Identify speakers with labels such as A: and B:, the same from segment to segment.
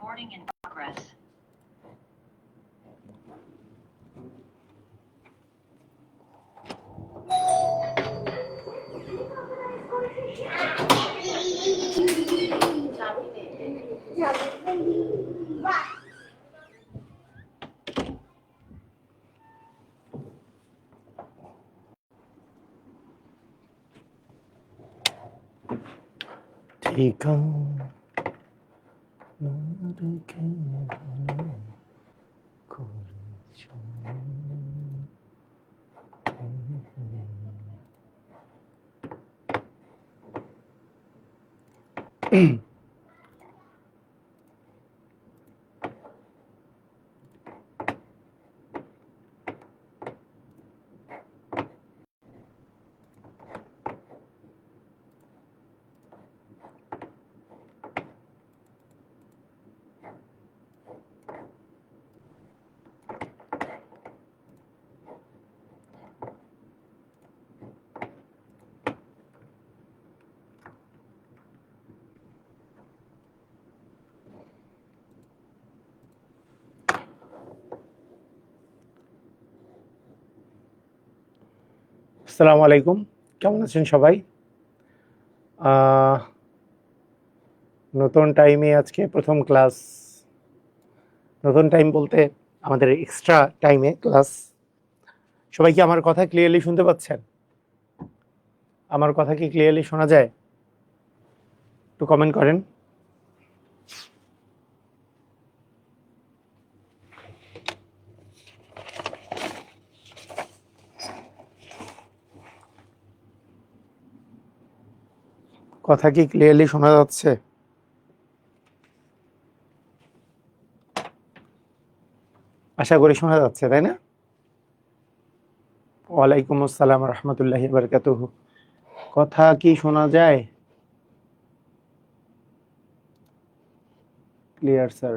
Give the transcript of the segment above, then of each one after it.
A: Recording in progress.
B: আসসালামু আলাইকুম, কেমন আছেন সবাই? নতুন টাইমে আজকে প্রথম ক্লাস। নতুন টাইম বলতে আমাদের এক্সট্রা টাইমে ক্লাস। সবাই কি আমার কথা ক্লিয়ারলি শুনতে পাচ্ছেন? আমার কথা কি ক্লিয়ারলি শোনা যায়? একটু কমেন্ট করেন। কথা কি ক্লিয়ারলি শোনা যাচ্ছে? আশা করি শোনা যাচ্ছে, তাই না? ওয়ালাইকুম আসসালাম রহমতুল্লাহি বারাকাতুহু। কথা কি শোনা যায়? Clear sir.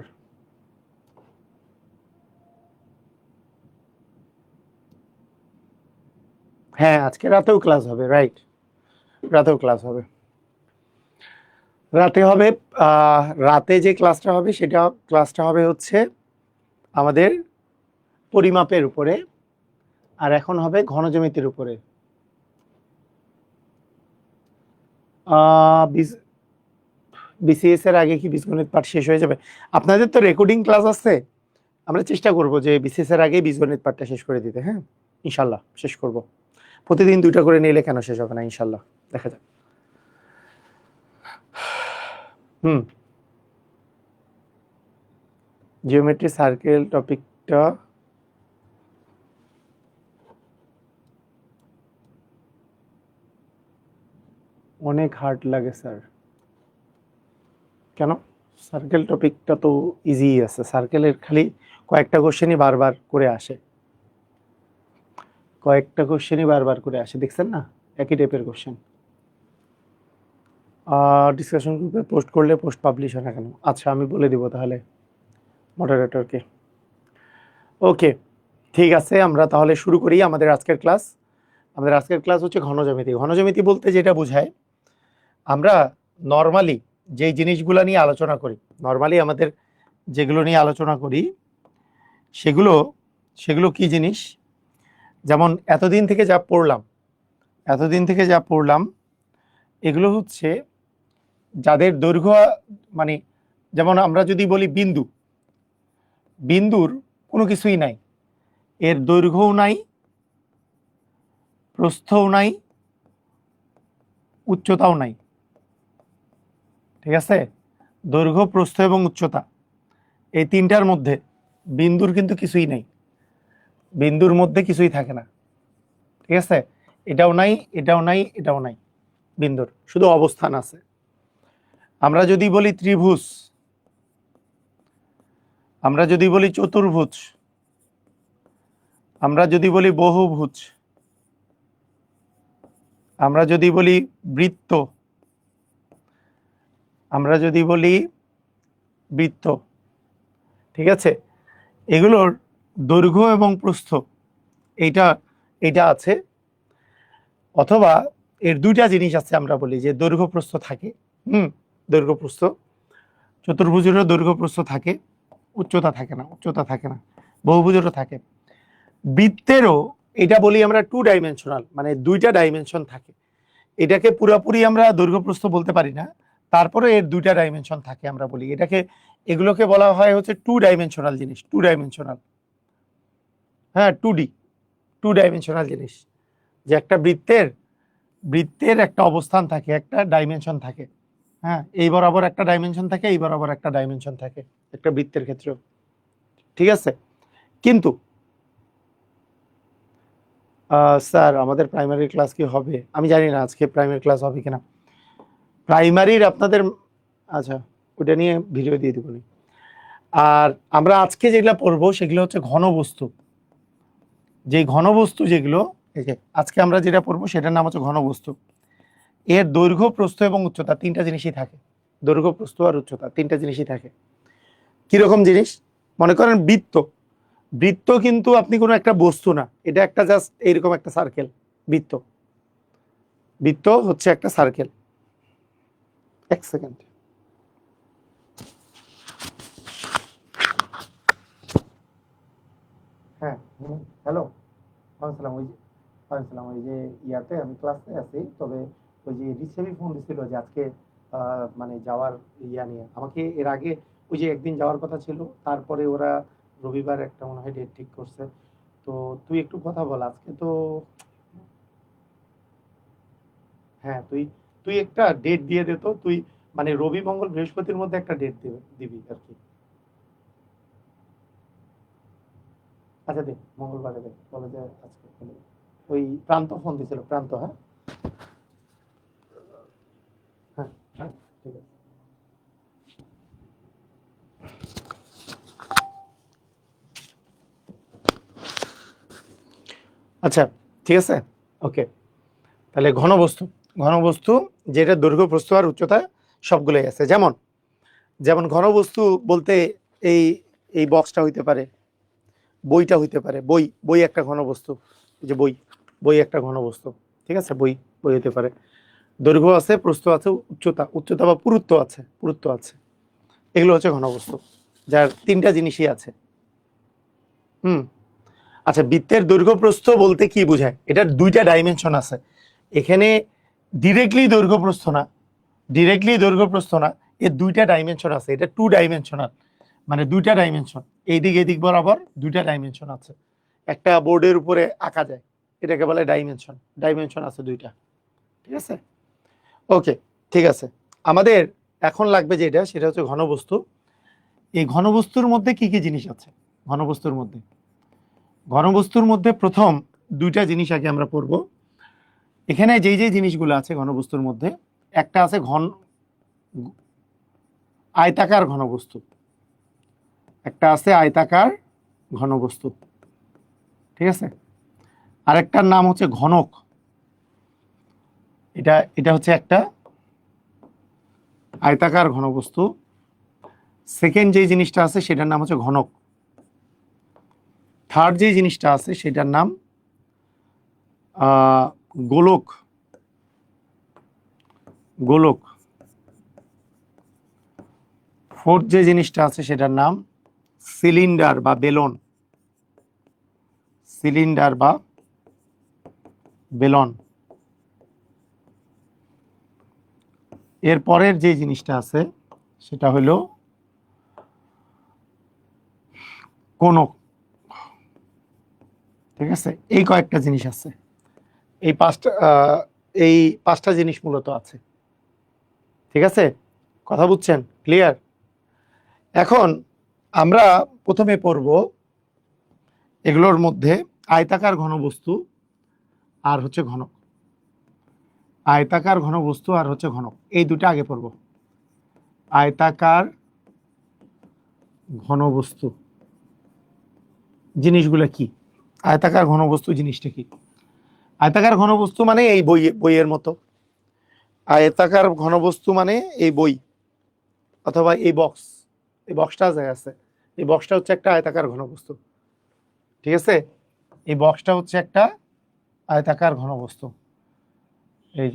B: হ্যাঁ, আজকে রাতেও ক্লাস হবে, রাইট, রাতেও ক্লাস হবে। রাতে হবে, রাতে যে ক্লাসটা হবে সেটা ক্লাসটা হবে হচ্ছে আমাদের পরিমাপের উপরে, আর এখন হবে ঘনজ্যামিতির উপরে। বিসিএস এর আগে কি বীজগণিত পাঠ শেষ হয়ে যাবে? আপনাদের তো রেকর্ডিং ক্লাস আছে, আমরা চেষ্টা করব যে বিসিএস এর আগে বীজগণিত পাঠটা শেষ করে দিতে। হ্যাঁ, ইনশাল্লাহ শেষ করব। প্রতিদিন 2টা করে নিলে কেন শেষ হবে না? ইনশাল্লাহ, দেখা যাক। জিওমেট্রি সার্কেল টপিকটা অনেক হার্ড লাগে স্যার। কেন? সার্কেল টপিকটা তো ইজি আছে। সার্কেলের খালি কয়েকটা কোশ্চেনই বারবার করে আসে, দেখছেন না? একই টাইপের কোশ্চেন। ডিসকাশন গ্রুপে পোস্ট করলে পোস্ট পাবলিশ হয় না কেন? আচ্ছা, আমি বলে দিব তাহলে মডারেটরকে। ওকে, ঠিক আছে, আমরা তাহলে শুরু করি আমাদের আজকের ক্লাস। আমাদের আজকের ক্লাস হচ্ছে ঘনজ্যামিতি। ঘনজ্যামিতি বলতে যেটা বোঝায়, আমরা নর্মালি যেই জিনিসগুলো নিয়ে আলোচনা করি, আমাদের যেগুলো নিয়ে আলোচনা করি সেগুলো কি জিনিস? যেমন এতদিন থেকে যা পড়লাম এগুলো হচ্ছে যাদের দৈর্ঘ্য, মানে যেমন আমরা যদি বলি বিন্দুর কোনো কিছুই নাই, এর দৈর্ঘ্যও নাই, প্রস্থও নাই, উচ্চতাও নাই। ঠিক আছে? দৈর্ঘ্য, প্রস্থ এবং উচ্চতা, এই তিনটার মধ্যে বিন্দুর কিন্তু কিছুই নাই, বিন্দুর মধ্যে কিছুই থাকে না। ঠিক আছে? এটাও নাই, এটাও নাই, এটাও নাই, বিন্দুর শুধু অবস্থান আছে। আমরা যদি বলি ত্রিভুজ, আমরা যদি বলি চতুর্ভুজ, আমরা যদি বলি বহুভুজ, আমরা যদি বলি বৃত্ত, আমরা যদি বলি বৃত্ত, ঠিক আছে, এগুলোর দৈর্ঘ্য এবং প্রস্থ এইটা আছে, অথবা এর দুইটা জিনিস আছে। আমরা বলি যে দৈর্ঘ্য প্রস্থ থাকে, দৈর্ঘ্য প্রস্থ। চতুর্ভুজেরও দৈর্ঘ্য প্রস্থ থাকে, উচ্চতা থাকে না, বহুভুজেরও থাকে। বৃত্তেরও এটা বলি আমরা 2 ডাইমেনশনাল, মানে 2টা ডাইমেনশন থাকে। এটাকে পুরোপুরি আমরা দৈর্ঘ্য প্রস্থ বলতে পারি না, তারপরে এর 2টা ডাইমেনশন থাকে আমরা বলি। এগুলোকে বলা হয় হচ্ছে 2 ডাইমেনশনাল জিনিস, 2 ডাইমেনশনাল, হ্যাঁ 2 ডাইমেনশনাল জিনিস। যে একটা বৃত্তের একটা অবস্থান থাকে, একটা ডাইমেনশন থাকে, হ্যাঁ এই বরাবর একটা ডাইমেনশন থাকে, এই বরাবর একটা ডাইমেনশন থাকে একটা বৃত্তের ক্ষেত্রেও, ঠিক আছে। কিন্তু স্যার আমাদের প্রাইমারি ক্লাস কি হবে? আমি জানি না আজকে প্রাইমারি ক্লাস হবে কিনা। প্রাইমারির আপনাদের, আচ্ছা ওটা নিয়ে ভিডিও দিয়ে দেবো। আর আমরা আজকে যেগুলো পড়বো সেগুলো হচ্ছে ঘনবস্তু। যে ঘনবস্তু যেগুলো, আজকে আমরা যেটা পড়বো সেটার নাম হচ্ছে ঘনবস্তু। এর দৈর্ঘ্য, প্রস্থ এবং উচ্চতা 3টা জিনিসই থাকে। দৈর্ঘ্য, প্রস্থ আর উচ্চতা 3টা জিনিসই থাকে। কিরকম জিনিস? মনে করেন বৃত্ত কিন্তু আপনি কোনো একটা বস্তু না, এটা একটা জাস্ট এইরকম একটা সার্কেল। বৃত্ত হচ্ছে একটা সার্কেল। এক সেকেন্ড, হ্যাঁ হ্যালো, আসসালাম। ওই যে ইয়াতে আমি ক্লাসে আছি, তবে ওই যে রিসেভি ফোন দিছিল যে আজকে মানে যাওয়ার ইয়া নিয়ে আমাকে। এর আগে ওই যে একদিন যাওয়ার কথা ছিল, তারপরে ওরা রবিবার একটা মনে হয় ডেট ঠিক করছে। তো তুই একটু কথা বল আজকে তো। হ্যাঁ তুই একটা ডেট দিয়ে দে তো, তুই মানে রবি মঙ্গল বৃহস্পতির মধ্যে একটা ডেট দিবি আর কি। আচ্ছা দে, মঙ্গলবারে দে, বলে যে আজকে ওই প্রান্ত ফোন দিছিল, প্রান্ত। হ্যাঁ হ্যাঁ হ্যাঁ ঠিক আছে। আচ্ছা ঠিক আছে, ওকে। তাহলে ঘনবস্তু যেটা দৈর্ঘ্য, প্রস্থ আর উচ্চতা সবগুলোই আছে। যেমন যেমন ঘনবস্তু বলতে এই এই বক্সটা হইতে পারে, বইটা হইতে পারে। বই একটা ঘনবস্তু। এই যে বই একটা ঘনবস্তু, ঠিক আছে। বই হইতে পারে। দৈর্ঘ্য আছে, প্রস্থ আছে, উচ্চতা বা পুরুত্ব আছে। এগুলো হচ্ছে ঘনবস্তু, যার 3টা জিনিসই আছে। হুম। আচ্ছা, বৃত্তের দৈর্ঘ্য প্রস্থ বলতে কি বোঝায়? এটার 2টা ডাইমেনশন আছে। এখানে ডিরেক্টলি দৈর্ঘ্য প্রস্থ না, এর 2টা ডাইমেনশন আছে। এটা 2 ডাইমেনশনাল, মানে 2টা ডাইমেনশন। এইদিক এদিক বরাবর 2টা ডাইমেনশন আছে। একটা বোর্ডের উপরে আঁকা যায়, এটাকে বলে ডাইমেনশন আছে 2টা, ঠিক আছে। ওকে, ঠিক আছে। আমাদের এখন লাগবে যেটা, সেটা হচ্ছে ঘনবস্তু। এই ঘনবস্তুর মধ্যে কি কি জিনিস আছে? ঘনবস্তুর মধ্যে প্রথম 2টা জিনিস আগে আমরা পড়ব। এখানে যেই জিনিসগুলো আছে ঘনবস্তুর মধ্যে, একটা আছে আয়তাকার ঘনবস্তু, ঠিক আছে। আরেকটার নাম হচ্ছে ঘনক। এটা হচ্ছে একটা আয়তাকার ঘনবস্তু। সেকেন্ড যে জিনিসটা আছে সেটার নাম হচ্ছে ঘনক। থার্ড যে জিনিসটা আছে সেটার নাম গোলক। ফোর্থ যে জিনিসটা আছে সেটার নাম সিলিন্ডার বা বেলন। এর পরের যে জিনিসটা আছে সেটা হলো কোনক, ঠিক আছে। এই কয়েকটা জিনিস আছে, এই পাঁচটা জিনিস মূলত আছে, ঠিক আছে। কথা বুঝছেন? ক্লিয়ার? এখন আমরা প্রথমে পড়ব এগুলোর মধ্যে আয়তাকার ঘনবস্তু আর হচ্ছে ঘনক। এই দুটো আগে পড়ব। আয়তাকার ঘনবস্তু জিনিসগুলো কি? আয়তাকার ঘনবস্তু জিনিসটা কি? আয়তাকার ঘনবস্তু মানে এই বইয়ের মতো। আয়তাকার ঘনবস্তু মানে এই বই অথবা এই বক্সটা আছে, এই বক্সটা হচ্ছে একটা আয়তাকার ঘনবস্তু, ঠিক আছে। এই বক্সটা হচ্ছে একটা আয়তাকার ঘনবস্তু। এই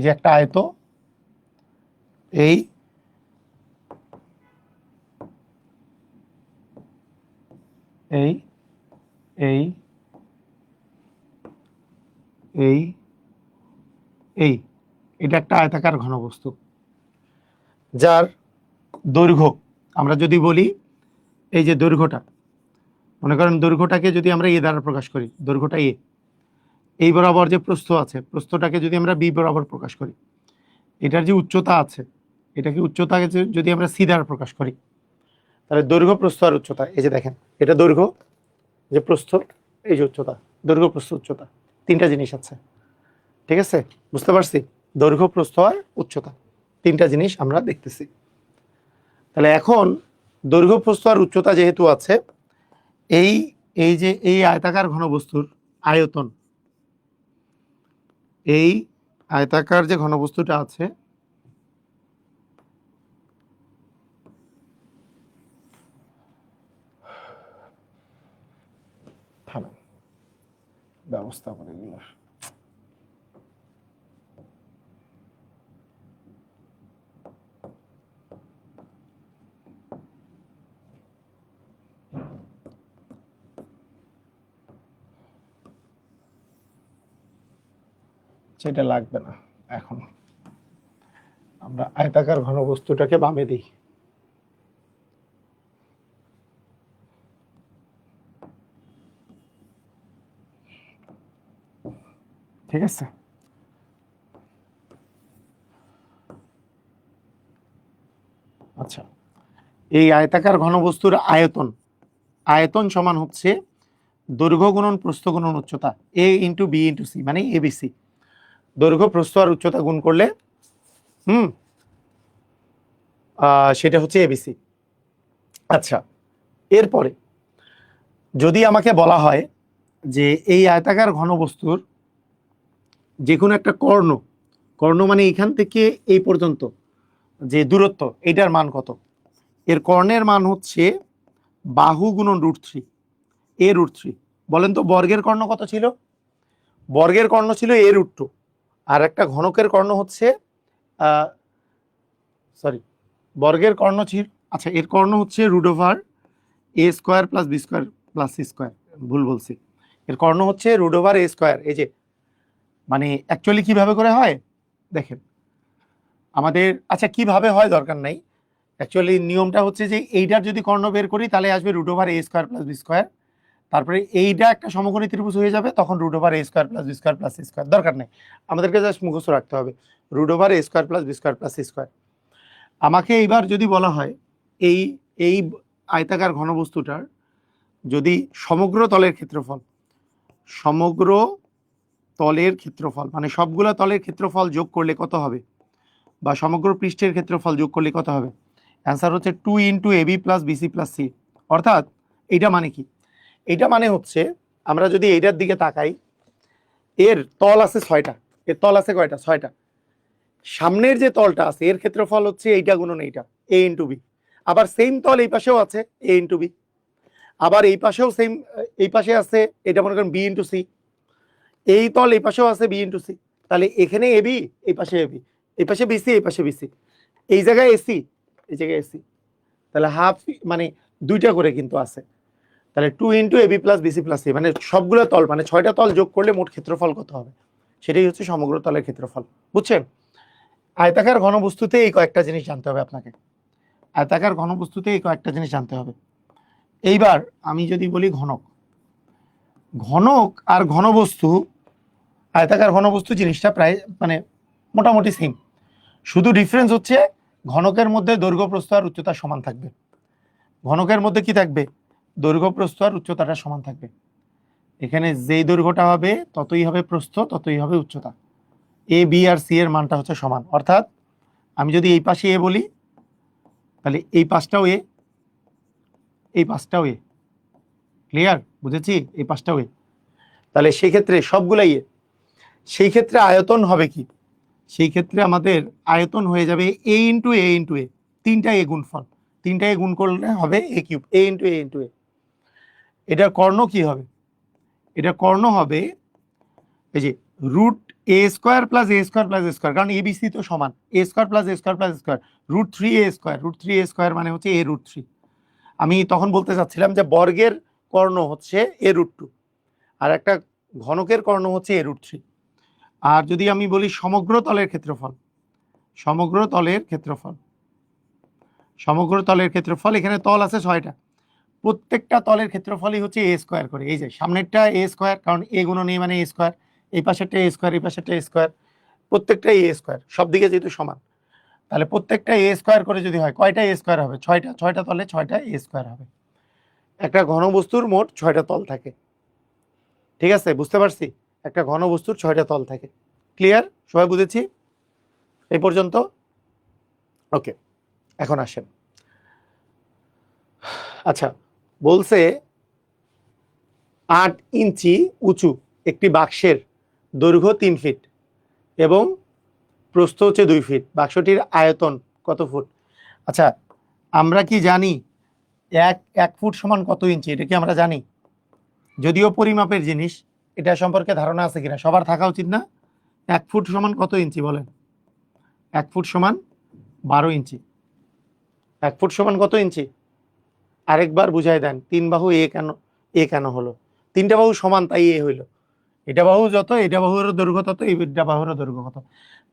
B: যে একটা আয়ত, এই এই এই এই এই এটা একটা আয়তাকার ঘনবস্তু যার দৈর্ঘ্য আমরা যদি বলি এই যে দৈর্ঘ্যটা, মনে করেন দৈর্ঘ্যটাকে যদি আমরা এ দ্বারা প্রকাশ করি, দৈর্ঘ্যটা এ, এই বরাবর যে প্রস্থ আছে প্রস্থটাকে যদি আমরা বি বরাবর প্রকাশ করি, এটার যে উচ্চতা আছে এটাকে উচ্চতাকে যদি আমরা সি দ্বারা প্রকাশ করি, তাহলে দৈর্ঘ্য প্রস্থ আর উচ্চতা, এই যে দেখেন এটা দৈর্ঘ্য, যে প্রস্থ, এই যে উচ্চতা, দৈর্ঘ্য প্রস্থ উচ্চতা, তিনটা জিনিস আছে। ঠিক আছে, বুঝতে পারছি? দৈর্ঘ্য প্রস্থ আর উচ্চতা তিনটা জিনিস আমরা দেখতেছি। তাহলে এখন দৈর্ঘ্য প্রস্থ আর উচ্চতা যেহেতু আছে, এই এই যে এই আয়তাকার ঘনবস্তুর আয়তন, এই আয়তাকার যে ঘনবস্তুটা আছে ব্যবস্থা করে এগুলো, সেটা লাগবে না। এখন আমরা আয়তাকার ঘনবস্তুটাকে বামে দিই। ঠিক আছে, আচ্ছা, এই আয়তাকার ঘনবস্তুর আয়তন, আয়তন সমান হচ্ছে দৈর্ঘ্য গুণন প্রস্থ গুণন উচ্চতা, এ ইন্টু বি ইন্টু সি, মানে এবিসি। দৈর্ঘ্য প্রস্থ আর উচ্চতা গুণ করলে সেটা হচ্ছে এবিসি। আচ্ছা, এরপরে যদি আমাকে বলা হয় যে এই আয়তাকার ঘনবস্তুর যে কোনো একটা কর্ণ, কর্ণ মানে এখান থেকে এই পর্যন্ত যে দূরত্ব, এটার মান কত? এর কর্ণের মান হচ্ছে বাহু গুণন √3, এ √3। বলেন তো বর্গের কর্ণ কত ছিল? বর্গের কর্ণ ছিল এ √2, আর একটা ঘনকের কর্ণ হচ্ছে সরি, বর্গের কর্ণ ছিল, আচ্ছা, এর কর্ণ হচ্ছে √a² + b² + c², ভুল বলছি, এর কর্ণ হচ্ছে √a²। এই যে মানে অ্যাকচুয়ালি কিভাবে করে হয় দেখেন আমাদের, আচ্ছা কিভাবে হয় দরকার নাই, অ্যাকচুয়ালি নিয়মটা হচ্ছে যে এইটার যদি কর্ণ বের করি তাহলে আসবে √a² + b², তারপরে এইটা একটা সমকোণী ত্রিভুজ হয়ে যাবে, তখন √a² + b² + c², দরকার নেই, আমাদেরকে জাস্ট মুখস্থ রাখতে হবে √a² + b² + c²। আমাকে এইবার যদি বলা হয় এই এই আয়তাকার ঘনবস্তুটার যদি সমগ্র তলের ক্ষেত্রফল, সমগ্র তলের ক্ষেত্রফল মানে সবগুলো তলের ক্ষেত্রফল যোগ করলে কত হবে, বা সমগ্র পৃষ্ঠের ক্ষেত্রফল যোগ করলে কত হবে, অ্যান্সার হচ্ছে 2 × ab + bc + c। অর্থাৎ এইটা মানে কি? এইটা মানে হচ্ছে আমরা যদি এইটার দিকে তাকাই, এর তল আছে 6টা, এর তল আছে কয়টা? 6টা। সামনের যে তলটা আছে এর ক্ষেত্রফল হচ্ছে এইটা গুণন এইটা, a × b। আবার সেম তল এই পাশেও আছে, a × b। আবার এই পাশেও সেম, এই পাশে আছে এটা মনে করেন b × c। এই তল এই পাশেও আছে b × c। তাহলে এখানে ab, এই পাশে ab, এই পাশে bc, এই পাশে bc, এই জায়গায় ac, এই জায়গায় ac। তাহলে হাফ মানে দুইটা করে কিন্তু আছে। তাহলে 2 × ab + bc + c, মানে সবগুলো তল মানে 6টা তল যোগ করলে মোট ক্ষেত্রফল কত হবে, সেটাই হচ্ছে সমগ্র তলের ক্ষেত্রফল। বুঝছেন? আয়তাকার ঘনবস্তুতে এই কয়েকটা জিনিস জানতে হবে আপনাকে, আয়তাকার ঘনবস্তুতে এই কয়েকটা জিনিস জানতে হবে। এইবার আমি যদি বলি ঘনক, ঘনক আর ঘনবস্তু, আয়তাকার ঘনবস্তু জিনিসটা প্রায় মানে মোটামুটি সেম, শুধু ডিফারেন্স হচ্ছে ঘনকের মধ্যে দৈর্ঘ্য প্রস্থ আর উচ্চতা সমান থাকবে। ঘনকের মধ্যে কি থাকবে? দৈর্ঘ্য প্রস্থ আর উচ্চতাটা সমান থাকবে। এখানে যেই দৈর্ঘ্যটা হবে ততই হবে প্রস্থ, ততই হবে উচ্চতা। এ বি আর সি এর মানটা হচ্ছে সমান। অর্থাৎ আমি যদি এই পাশে এ বলি তাহলে এই পাশটাও এ, এই পাশটাও এ। ক্লিয়ার? বুঝেছি? এই পাশটাও এ। তাহলে সেই ক্ষেত্রে সবগুলাই এ। সেই ক্ষেত্রে আয়তন হবে কি? সেই ক্ষেত্রে আমাদের আয়তন হয়ে যাবে a × a × a, তিনটা এ গুণফল, তিনটা এ গুণ করলে হবে a³ a × a × a। এটার কর্ণ কি হবে? এটা কর্ণ হবে এই যে √a² + a² + a², কারণ abc তো সমান, a² + a² + a², √3a², √3a² মানে হচ্ছে a √3। আমি তখন বলতে চাচ্ছিলাম যে বর্গের কর্ণ হচ্ছে a√2 আর একটা ঘনকের কর্ণ হচ্ছে a√3। আর যদি আমি বলি সমগ্র তলের ক্ষেত্রফল, সমগ্র তলের ক্ষেত্রফল এখানে তল আছে 6টা, প্রত্যেকটা তলের ক্ষেত্রফলই হচ্ছে a স্কয়ার করে। এই যে সামনেরটা a স্কয়ার, কারণ a গুণন a মানে a স্কয়ার, এই পাশেরটা a স্কয়ার, এই পাশেরটা a স্কয়ার, প্রত্যেকটাই a স্কয়ার, সব দিকে যেহেতু সমান, তাহলে প্রত্যেকটা a স্কয়ার করে যদি হয়, কয়টা a স্কয়ার হবে? 6টা, 6টা তলে 6টা a স্কয়ার হবে। একটা ঘনবস্তুর মোট 6টা তল থাকে, ঠিক আছে? বুঝতে পারছি? একটা ঘনবস্তুর 6টা তল থাকে। ক্লিয়ার? সবাই বুঝেছি এই পর্যন্ত? ওকে, এখন আসেন। আচ্ছা, বলছে 8 ইঞ্চি উঁচু একটি বাক্সের দৈর্ঘ্য 3 ফিট এবং প্রস্থ হচ্ছে 2 ফিট, বাক্সটির আয়তন কত ফুট? আচ্ছা, আমরা কি জানি এক ফুট সমান কত ইঞ্চি? এটা কি আমরা জানি? যদিও পরিমাপের জিনিস, এটা সম্পর্কে ধারণা আছে কিনা সবার থাকা উচিত না? 1 ফুট সমান কত ইঞ্চি বলেন? 1 ফুট সমান 12 ইঞ্চি। 1 ফুট সমান কত ইঞ্চি? আরেকবার বুঝাই দেন। 3 বাহু এ কেন হলো? 3টা বাহু সমান তাই এ হইলো। এটা বাহু যত, এটা বাহুর দৈর্ঘ্য তত, এইটা বাহুর দৈর্ঘ্য কত।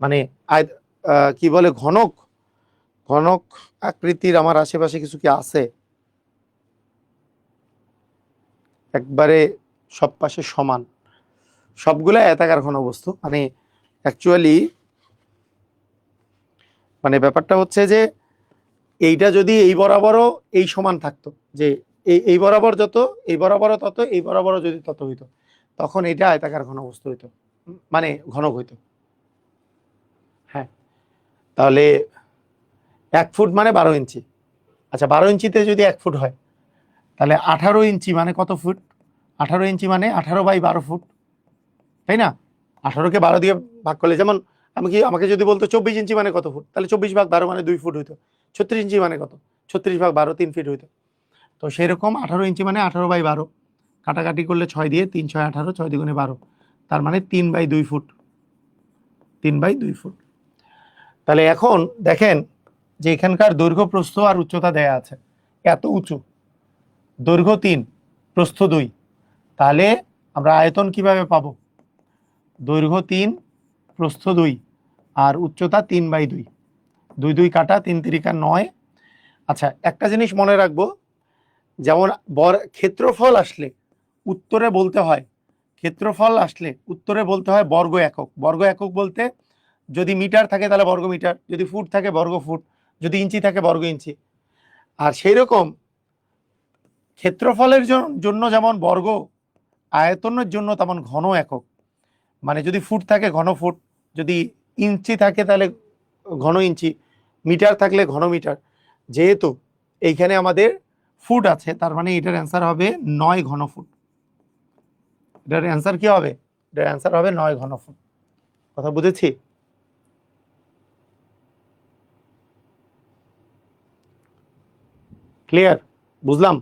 B: মানে কি বলে, ঘনক আকৃতির আমার আশেপাশে কিছু কি আছে? একবারে সব পাশে সমান, সবগুলা আয়তাকার ঘনবস্তু। মানে অ্যাকচুয়ালি মানে ব্যাপারটা হচ্ছে যে এইটা যদি এই বরাবরও এই সমান থাকতো, যে এই বরাবর যত, এই বরাবরও তত, এই বরাবরও যদি তত হইতো, তখন এটা আয়তাকার ঘনবস্তু হইতো, মানে ঘনক হইতো। হ্যাঁ, তাহলে 1 ফুট মানে 12 ইঞ্চি। আচ্ছা, 12 ইঞ্চিতে যদি 1 ফুট হয়, তাহলে 18 ইঞ্চি মানে কত ফুট? 18 ইঞ্চি মানে 18/12 ফুট, তাই না? 18কে 12 দিয়ে ভাগ করলে, যেমন আমাকে যদি বলতো 24 ইঞ্চি মানে কত ফুট, তাহলে 24/12 মানে 2 ফুট হইতো। 36 ইঞ্চি মানে কত? 36/12 3 ফিট হইতো। তো সেরকম 18 ইঞ্চি মানে 18/12, কাটাকাটি করলে 6 দিয়ে, 3 6 18, 6 দ্বিগুণে 12, তার মানে 3/2 ফুট, 3/2 ফুট। তাহলে এখন দেখেন যে এখানকার দৈর্ঘ্য, প্রস্থ আর উচ্চতা দেয়া আছে। এত উঁচু, দৈর্ঘ্য 3, প্রস্থ 2, তাহলে আমরা আয়তন কিভাবে পাবো? দৈর্ঘ্য 3, প্রস্থ 2 আর উচ্চতা 3/2, 2 2 কাটা, 3 3 9। আচ্ছা, একটা জিনিস মনে রাখবো, যেমন ক্ষেত্রফল আসলে উত্তরে বলতে হয়, বর্গ একক। বর্গ একক বলতে যদি মিটার থাকে তাহলে বর্গ মিটার, যদি ফুট থাকে বর্গ ফুট, যদি ইঞ্চি থাকে বর্গ ইঞ্চি। আর সেই রকম ক্ষেত্রফলের জন্য যেমন বর্গ, আয়তনের জন্য তেমন ঘন একক। মানে যদি ফুট থাকে ঘন ফুট, যদি ইঞ্চি থাকে তাহলে ঘন ইঞ্চি, মিটার থাকলে ঘন মিটার। যেহেতু এইখানে আমাদের ফুট আছে, তার মানে এটার অ্যান্সার হবে 9 ঘন ফুট। এটার অ্যান্সার কি হবে? এটার অ্যান্সার হবে 9 ঘন ফুট। কথা বুঝেছি? ক্লিয়ার? বুঝলাম?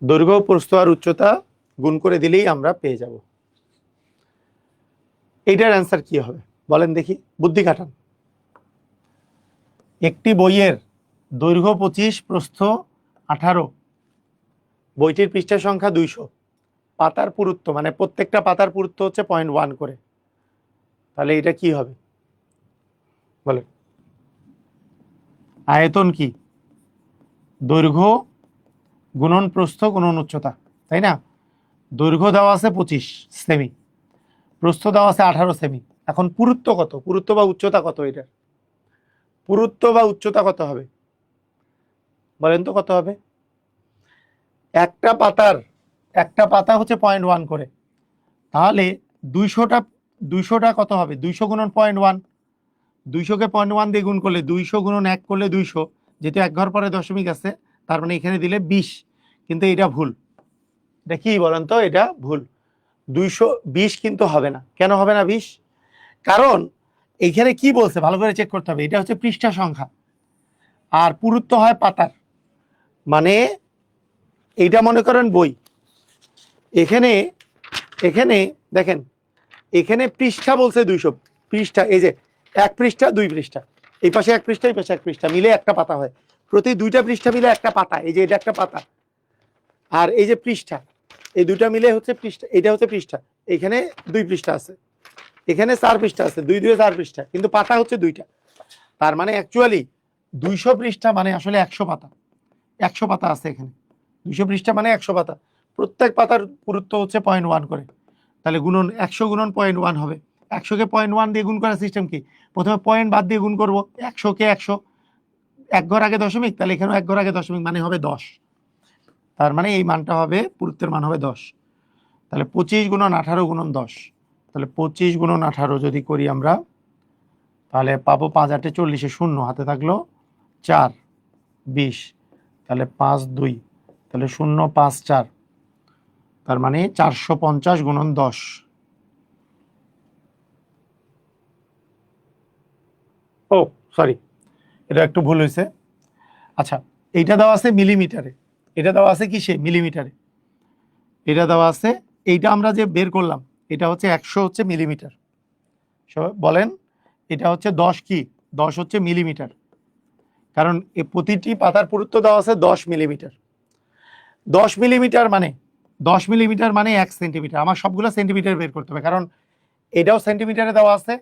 B: দৈর্ঘ্য, প্রস্থ আর উচ্চতা গুণ করে দিলেই আমরা পেয়ে যাব। এইটার অ্যান্সার কি হবে বলেন দেখি, বুদ্ধি খাটান। একটি বইয়ের দৈর্ঘ্য 25, প্রস্থ 18, বইটির পৃষ্ঠা সংখ্যা 200, পাতার পুরুত্ব, মানে প্রত্যেকটা পাতার পুরুত্ব হচ্ছে 0.1 করে, তাহলে এটা কি হবে বলেন? আয়তন কি? দৈর্ঘ্য গুণন প্রস্থ গুণন উচ্চতা, তাই না? দৈর্ঘ্য দেওয়া আছে 25 সেমি, প্রস্থ দেওয়া আছে 18 সেমি। এখন পুরুত্ব কত? পুরুত্ব বা উচ্চতা কত? এটা পুরুত্ব বা উচ্চতা কত হবে বলেন তো? কত হবে? একটা পাতা হচ্ছে 0.1 করে, তাহলে 200টা কত হবে? 200 গুণন 0.1, 200কে 0.1 দিয়ে গুণ করলে, 200 গুণন 1 করলে 200, যেহেতু এক ঘর পরে দশমিক আছে, তার মানে এখানে দিলে 20, কিন্তু এটা ভুল। এটা কি বলেন তো? এটা ভুল। 220 কিন্তু হবে না। কেন হবে না 20? কারণ এইখানে কি বলছে ভালো করে চেক করতে হবে। এটা হচ্ছে পৃষ্ঠা সংখ্যা, আর পুরুত্ব হয় পাতার, মানে এইটা মনে করেন বই। এখানে দেখেন, এখানে পৃষ্ঠা বলছে 200 পৃষ্ঠা। এই যে 1 পৃষ্ঠা 2 পৃষ্ঠা, এই পাশে 1 পৃষ্ঠা, এই পাশে 1 পৃষ্ঠা, মিলে একটা পাতা হয়। প্রতি 2টা পৃষ্ঠা মিলে একটা পাতা। এই যে এটা একটা পাতা, আর এই যে পৃষ্ঠা, এই দুইটা মিলে হচ্ছে পৃষ্ঠা, এটা হচ্ছে পৃষ্ঠা। এখানে 2 পৃষ্ঠা আছে, এখানে 4 পৃষ্ঠা আছে, 2 2 4 পৃষ্ঠা, কিন্তু পাতা হচ্ছে 2টা। তার মানে অ্যাকচুয়ালি 200 পৃষ্ঠা মানে আসলে 100 পাতা। 100 পাতা আছে এখানে, 200 পৃষ্ঠা মানে 100 পাতা। প্রত্যেক পাতার পুরুত্ব হচ্ছে 0.1 করে। তাহলে গুণন 100 গুণন 0.1 হবে। 100 কে 0.1 দিয়ে গুণ করার সিস্টেম কি? প্রথমে পয়েন্ট বাদ দিয়ে গুণ করব। 100 কে 100, এক ঘর আগে দশমিক, তাহলে এখানেও এক ঘর আগে দশমিক, মানে হবে 10। তার মানে এই মানটা হবে, পুরুত্বের মান হবে 10। তাহলে 25 গুণন 18 গুণন 10, তাহলে 25 গুণন 18 যদি করি আমরা, তাহলে পাবো 5 8 40, শূন্য হাতে থাকলো 4, 20, তাহলে 5 2, তাহলে 0 5 4, তার মানে 450 গুণন 10। ও সরি, এটা একটু ভুল হয়েছে। আচ্ছা, এইটা দেওয়া আছে মিলিমিটারে, এটা দেওয়া আছে কিসে? মিলিমিটারে। এটা দেওয়া আছে, এইটা আমরা যে বের করলাম এটা হচ্ছে 100 হচ্ছে মিলিমিটার। বলেন এটা হচ্ছে 10 কি? 10 হচ্ছে মিলিমিটার, কারণ এই প্রতিটি পাতার পুরুত্ব দেওয়া আছে 10 মিলিমিটার। 10 মিলিমিটার মানে 10 মিলিমিটার মানে 1 সেন্টিমিটার। আমার সবগুলো সেন্টিমিটার বের করতে হবে, কারণ এটাও সেন্টিমিটারে দেওয়া আছে,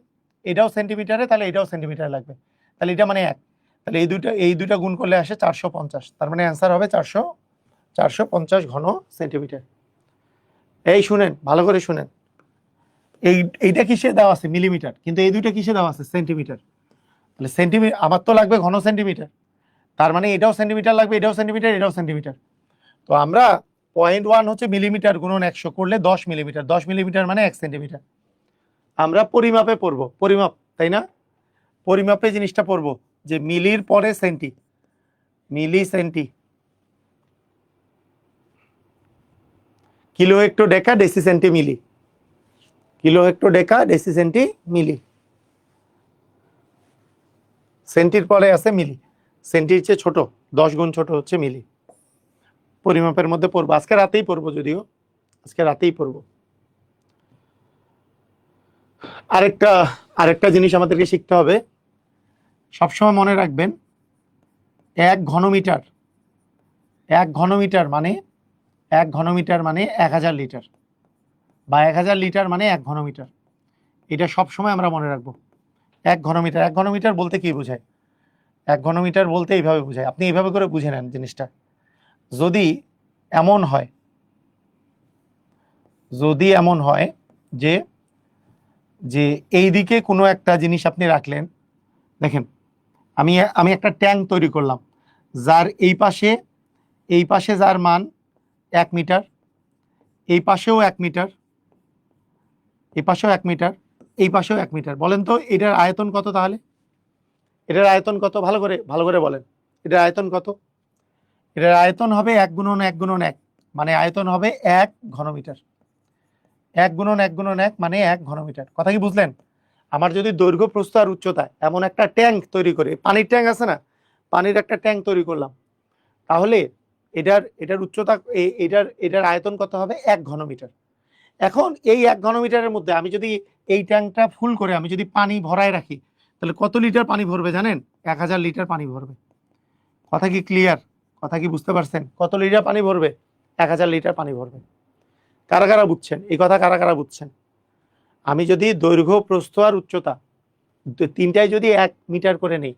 B: এটাও সেন্টিমিটারে, তাহলে এটাও সেন্টিমিটার লাগবে। তাহলে এটা মানে 1, তাহলে এই দুইটা গুণ করলে আসে 450। তার মানে অ্যান্সার হবে 450 ঘন সেন্টিমিটার। এই শুনেন, ভালো করে শুনেন, এইটা কিসে দেওয়া আছে? মিলিমিটার, কিন্তু এই দুইটা কিসে দেওয়া আছে? সেন্টিমিটার। তাহলে সেন্টিমিটার আমার তো লাগবে ঘন সেন্টিমিটার, তার মানে এটাও সেন্টিমিটার লাগবে, এটাও সেন্টিমিটার, এটাও সেন্টিমিটার। তো আমরা 0.1 হচ্ছে মিলিমিটার গুণন 100 করলে 10 মিলিমিটার, 10 মিলিমিটার মানে 1 সেন্টিমিটার। আমরা পরিমাপে পড়বো, পরিমাপ, তাই না? পরিমাপে জিনিসটা পড়বো যে মিলির পরে centi, milli centi, kilo hecto deca deci centi milli, kilo hecto deca deci centi milli. সেন্টির পরে আছে মিলি, সেন্টির চেয়ে ছোট 10 গুণ ছোট হচ্ছে মিলি। পরিমাপের মধ্যে পড়বো, আজকে রাতেই পড়বো, যদিও আজকে রাতেই পড়বো। আরেকটা আরেকটা জিনিস আমাদেরকে শিখতে হবে, সবসময় মনে রাখবেন, 1 ঘনমিটার, 1 ঘনমিটার মানে 1 ঘনমিটার মানে 1000 লিটার, বা 1000 লিটার মানে 1 ঘনমিটার। এটা সবসময় আমরা মনে রাখবো। 1 ঘনমিটার, 1 ঘনমিটার বলতে কি বোঝায়? 1 ঘনমিটার বলতে এইভাবে বোঝায়, আপনি এইভাবে করে বুঝে নেন জিনিসটা। যদি এমন হয়, যদি এমন হয় যে যে এই দিকে কোনো একটা জিনিস আপনি রাখলেন, দেখেন আমি আমি একটা ট্যাঙ্ক তৈরি করলাম, যার এই পাশে যার মান 1 মিটার, এই পাশেও 1 মিটার, এই পাশেও 1 মিটার, এই পাশেও 1 মিটার। বলেন তো এটার আয়তন কত? তাহলে এটার আয়তন কত? ভালো করে বলেন, এটার আয়তন কত? এটার আয়তন হবে 1 গুণন 1 গুণন 1, মানে আয়তন হবে 1 ঘনমিটার। 1 গুণন 1 গুণন 1 মানে 1 ঘনমিটার। কথা কি বুঝলেন? আমার যদি দৈর্ঘ্য প্রস্থ আর উচ্চতা এমন একটা ট্যাঙ্ক তৈরি করে, পানির ট্যাঙ্ক আছে না, পানির একটা ট্যাঙ্ক তৈরি করলাম, তাহলে এটার উচ্চতা, এটার আয়তন কত হবে? 1 ঘনমিটার। এখন এই 1 ঘনমিটারের মধ্যে আমি যদি এই ট্যাঙ্কটা ফুল করে আমি যদি পানি ভরায় রাখি, তাহলে কত লিটার পানি ভরবে জানেন? 1000 লিটার পানি ভরবে। কথা কি ক্লিয়ার? কথা কি বুঝতে পারছেন? কত লিটার পানি ভরবে? 1000 লিটার পানি ভরবে। কারা কারা বুঝছেন এই কথা? কারা কারা বুঝছেন? আমি যদি দৈর্ঘ্য প্রস্থ আর উচ্চতা তিনটাই যদি 1 মিটার করে নেই,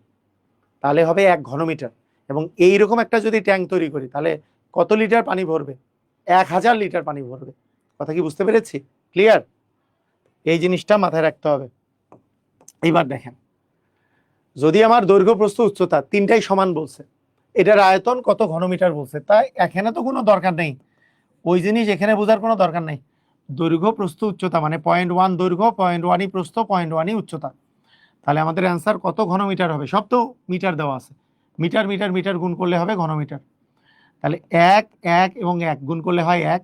B: তাহলে হবে 1 ঘনমিটার। এবং এইরকম একটা যদি ট্যাঙ্ক তৈরি করি, তাহলে কত লিটার পানি ভরবে? 1000 লিটার পানি ভরবে। কথা কি বুঝতে পেরেছি? ক্লিয়ার? এই জিনিসটা মাথায় রাখতে হবে। এইবার দেখেন, যদি আমার দৈর্ঘ্য প্রস্থ উচ্চতা তিনটাই সমান বলছে, এটার আয়তন কত ঘনমিটার বলছে, তাই এখানে তো কোনো দরকার নেই, ওই জিনিস এখানে বোঝার কোনো দরকার নেই। দৈর্ঘ্য প্রস্থ উচ্চতা মানে 0.1 দৈর্ঘ্য, 0.1ই প্রস্থ, 0.1ই উচ্চতা। তাহলে আমাদের অ্যান্সার কত ঘনমিটার হবে? সব তো মিটার দেওয়া আছে, মিটার মিটার মিটার গুণ করলে হবে ঘনমিটার। তাহলে 1 1 এবং 1 গুণ করলে হয় 1।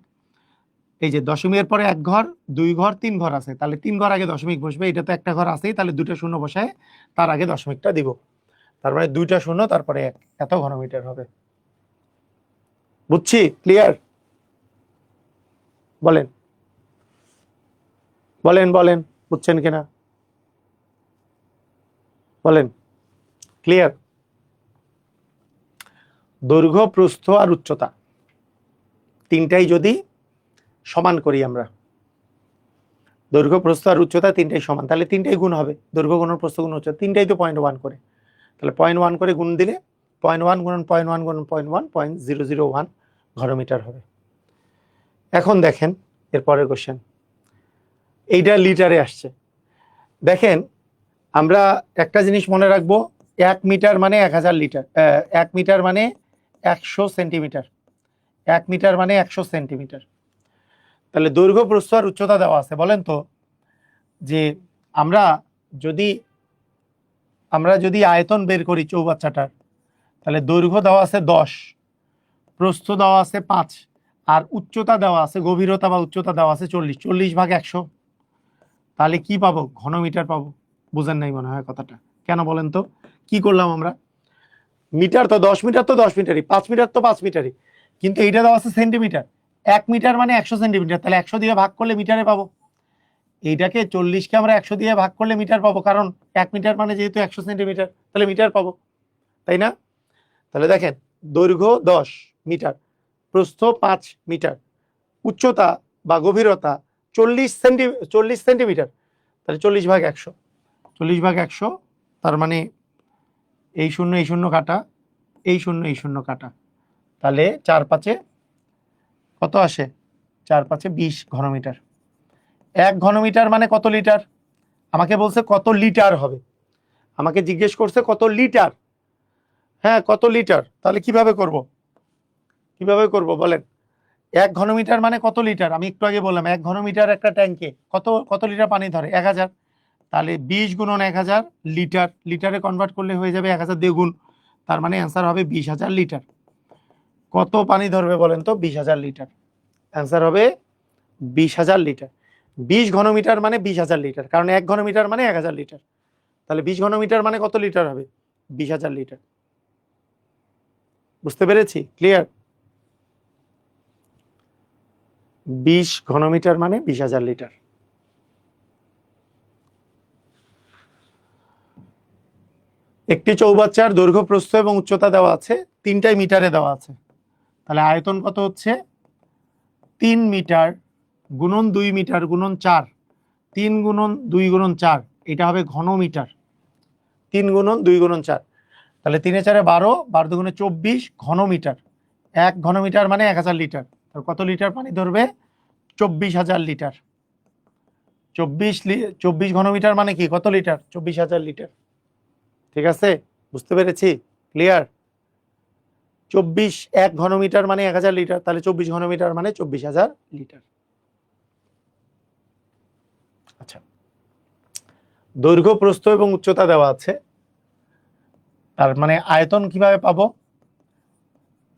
B: এই যে দশমিকের পরে 1 ঘর, 2 ঘর, 3 ঘর আছে, তাহলে 3 ঘর আগে দশমিক বসবে, এটা তো একটা ঘর আছেই, তাহলে 2টা শূন্য বসায় তার আগে দশমিকটা দিব, তারপরে 2টা শূন্য তারপরে 1, এত ঘনমিটার হবে। বুঝছি? ক্লিয়ার? বলেন বলেন বলেন, বুঝছেন কিনা বলেন? ক্লিয়ার? দৈর্ঘ্য প্রস্থ আর উচ্চতা, তিনটাই যদি সমান করি আমরা, দৈর্ঘ্য প্রস্থ আর উচ্চতা তিনটাই সমান, তাহলে তিনটাই গুণ হবে, দৈর্ঘ্য গুণন প্রস্থ গুণ উচ্চতা তিনটাই তো 0.1 করে, তাহলে 0.1 করে গুণ দিলে 0.1 গুণন 0.1 গুণন 0.1 0.001 ঘনমিটার হবে। এখন দেখেন এরপরের কোশ্চেন, এইটা লিটারে আসছে। দেখেন আমরা একটা জিনিস মনে রাখবো, 1 মিটার মানে 1000 লিটার, 1 মিটার মানে 100 সেন্টিমিটার, 1 মিটার মানে 100 সেন্টিমিটার। তাহলে দৈর্ঘ্য প্রস্থ আর উচ্চতা দেওয়া আছে। বলেন তো যে আমরা যদি আয়তন বের করি চৌবাচ্চাটার, তাহলে দৈর্ঘ্য দেওয়া আছে 10, প্রস্থ দেওয়া আছে 5, আর উচ্চতা দেওয়া আছে, গভীরতা বা উচ্চতা দেওয়া আছে 40, 40 ভাগ 100, তাহলে কি পাবো? ঘনমিটার পাবো। বুঝেন নাই মনে হয় কথাটা, কেন বলেন তো? কি করলাম আমরা? মিটার তো 10 মিটার তো 10 মিটারই, 5 মিটার তো 5 মিটারই, কিন্তু এইটা দেওয়া আছে সেন্টিমিটার। 1 মিটার মানে 100 সেন্টিমিটার, তাহলে 100 দিয়ে ভাগ করলে মিটারে পাবো। এইটাকে 40কে আমরা 100 দিয়ে ভাগ করলে মিটার পাবো, কারণ 1 মিটার মানে যেহেতু 100 সেন্টিমিটার, তাহলে মিটার পাবো, তাই না? তাহলে দেখেন দৈর্ঘ্য 10 মিটার, প্রস্থ 5 মিটার, উচ্চতা বা গভীরতা 40 সেন্টিমিটার, তাহলে 40 ভাগ 100, 40 ভাগ 100, তার মানে এই শূন্য কাটা, এই শূন্য কাটা, তাহলে 4 5 কত আসে? 4 5 20 ঘনমিটার। 1 ঘনমিটার মানে কত লিটার? আমাকে বলছে কত লিটার হবে, আমাকে জিজ্ঞেস করছে কত লিটার। হ্যাঁ, কত লিটার, তাহলে কিভাবে করব বলেন? 1 ঘনমিটার মানে কত লিটার? আমি একটু আগে বললাম 1 ঘনমিটার একটা ট্যাঙ্কে কত লিটার পানি ধরে? 1000, তাহলে 20 গুণন 1000 লিটার, লিটারে কনভার্ট করলে হয়ে যাবে 1000 দিয়ে গুণ, তার মানে অ্যান্সার হবে 20,000 লিটার। কত পানি ধরবে বলেন তো? 20,000 লিটার। অ্যান্সার হবে 20,000 লিটার। 20 ঘনমিটার মানে 20,000 লিটার, কারণ 1 ঘনমিটার মানে 1000 লিটার, তাহলে 20 ঘনমিটার মানে কত লিটার হবে? 20,000 লিটার। বুঝতে পেরেছি? ক্লিয়ার? 20 ঘনমিটার মানে 20,000 লিটার। একটি চৌবাচ্চার দৈর্ঘ্য প্রস্থ এবং উচ্চতা দেওয়া আছে, তিনটাই মিটারে দেওয়া আছে, তাহলে আয়তন কত হচ্ছে? 3 মিটার গুণন 2 মিটার গুণন 4, 3 গুণন 2 গুণন 4, এটা হবে ঘনমিটার। 3 গুণন 2 গুণন 4, তাহলে 3 4 12, 12 দুগুণে 24 ঘনমিটার। 1 ঘনমিটার মানে 1000 লিটার, তাহলে কত লিটার পানি ধরবে? 24,000 লিটার। 24 ঘনমিটার মানে কি? কত লিটার? 24,000 লিটার। ঠিক আছে, বুঝতে পেরেছি? ক্লিয়ার? 1 ঘনমিটার মানে 1000 লিটার, তাহলে 24 ঘনমিটার মানে 24,000 লিটার। আচ্ছা, দৈর্ঘ্য প্রস্থ এবং উচ্চতা দেওয়া আছে, তার মানে আয়তন কিভাবে পাবো?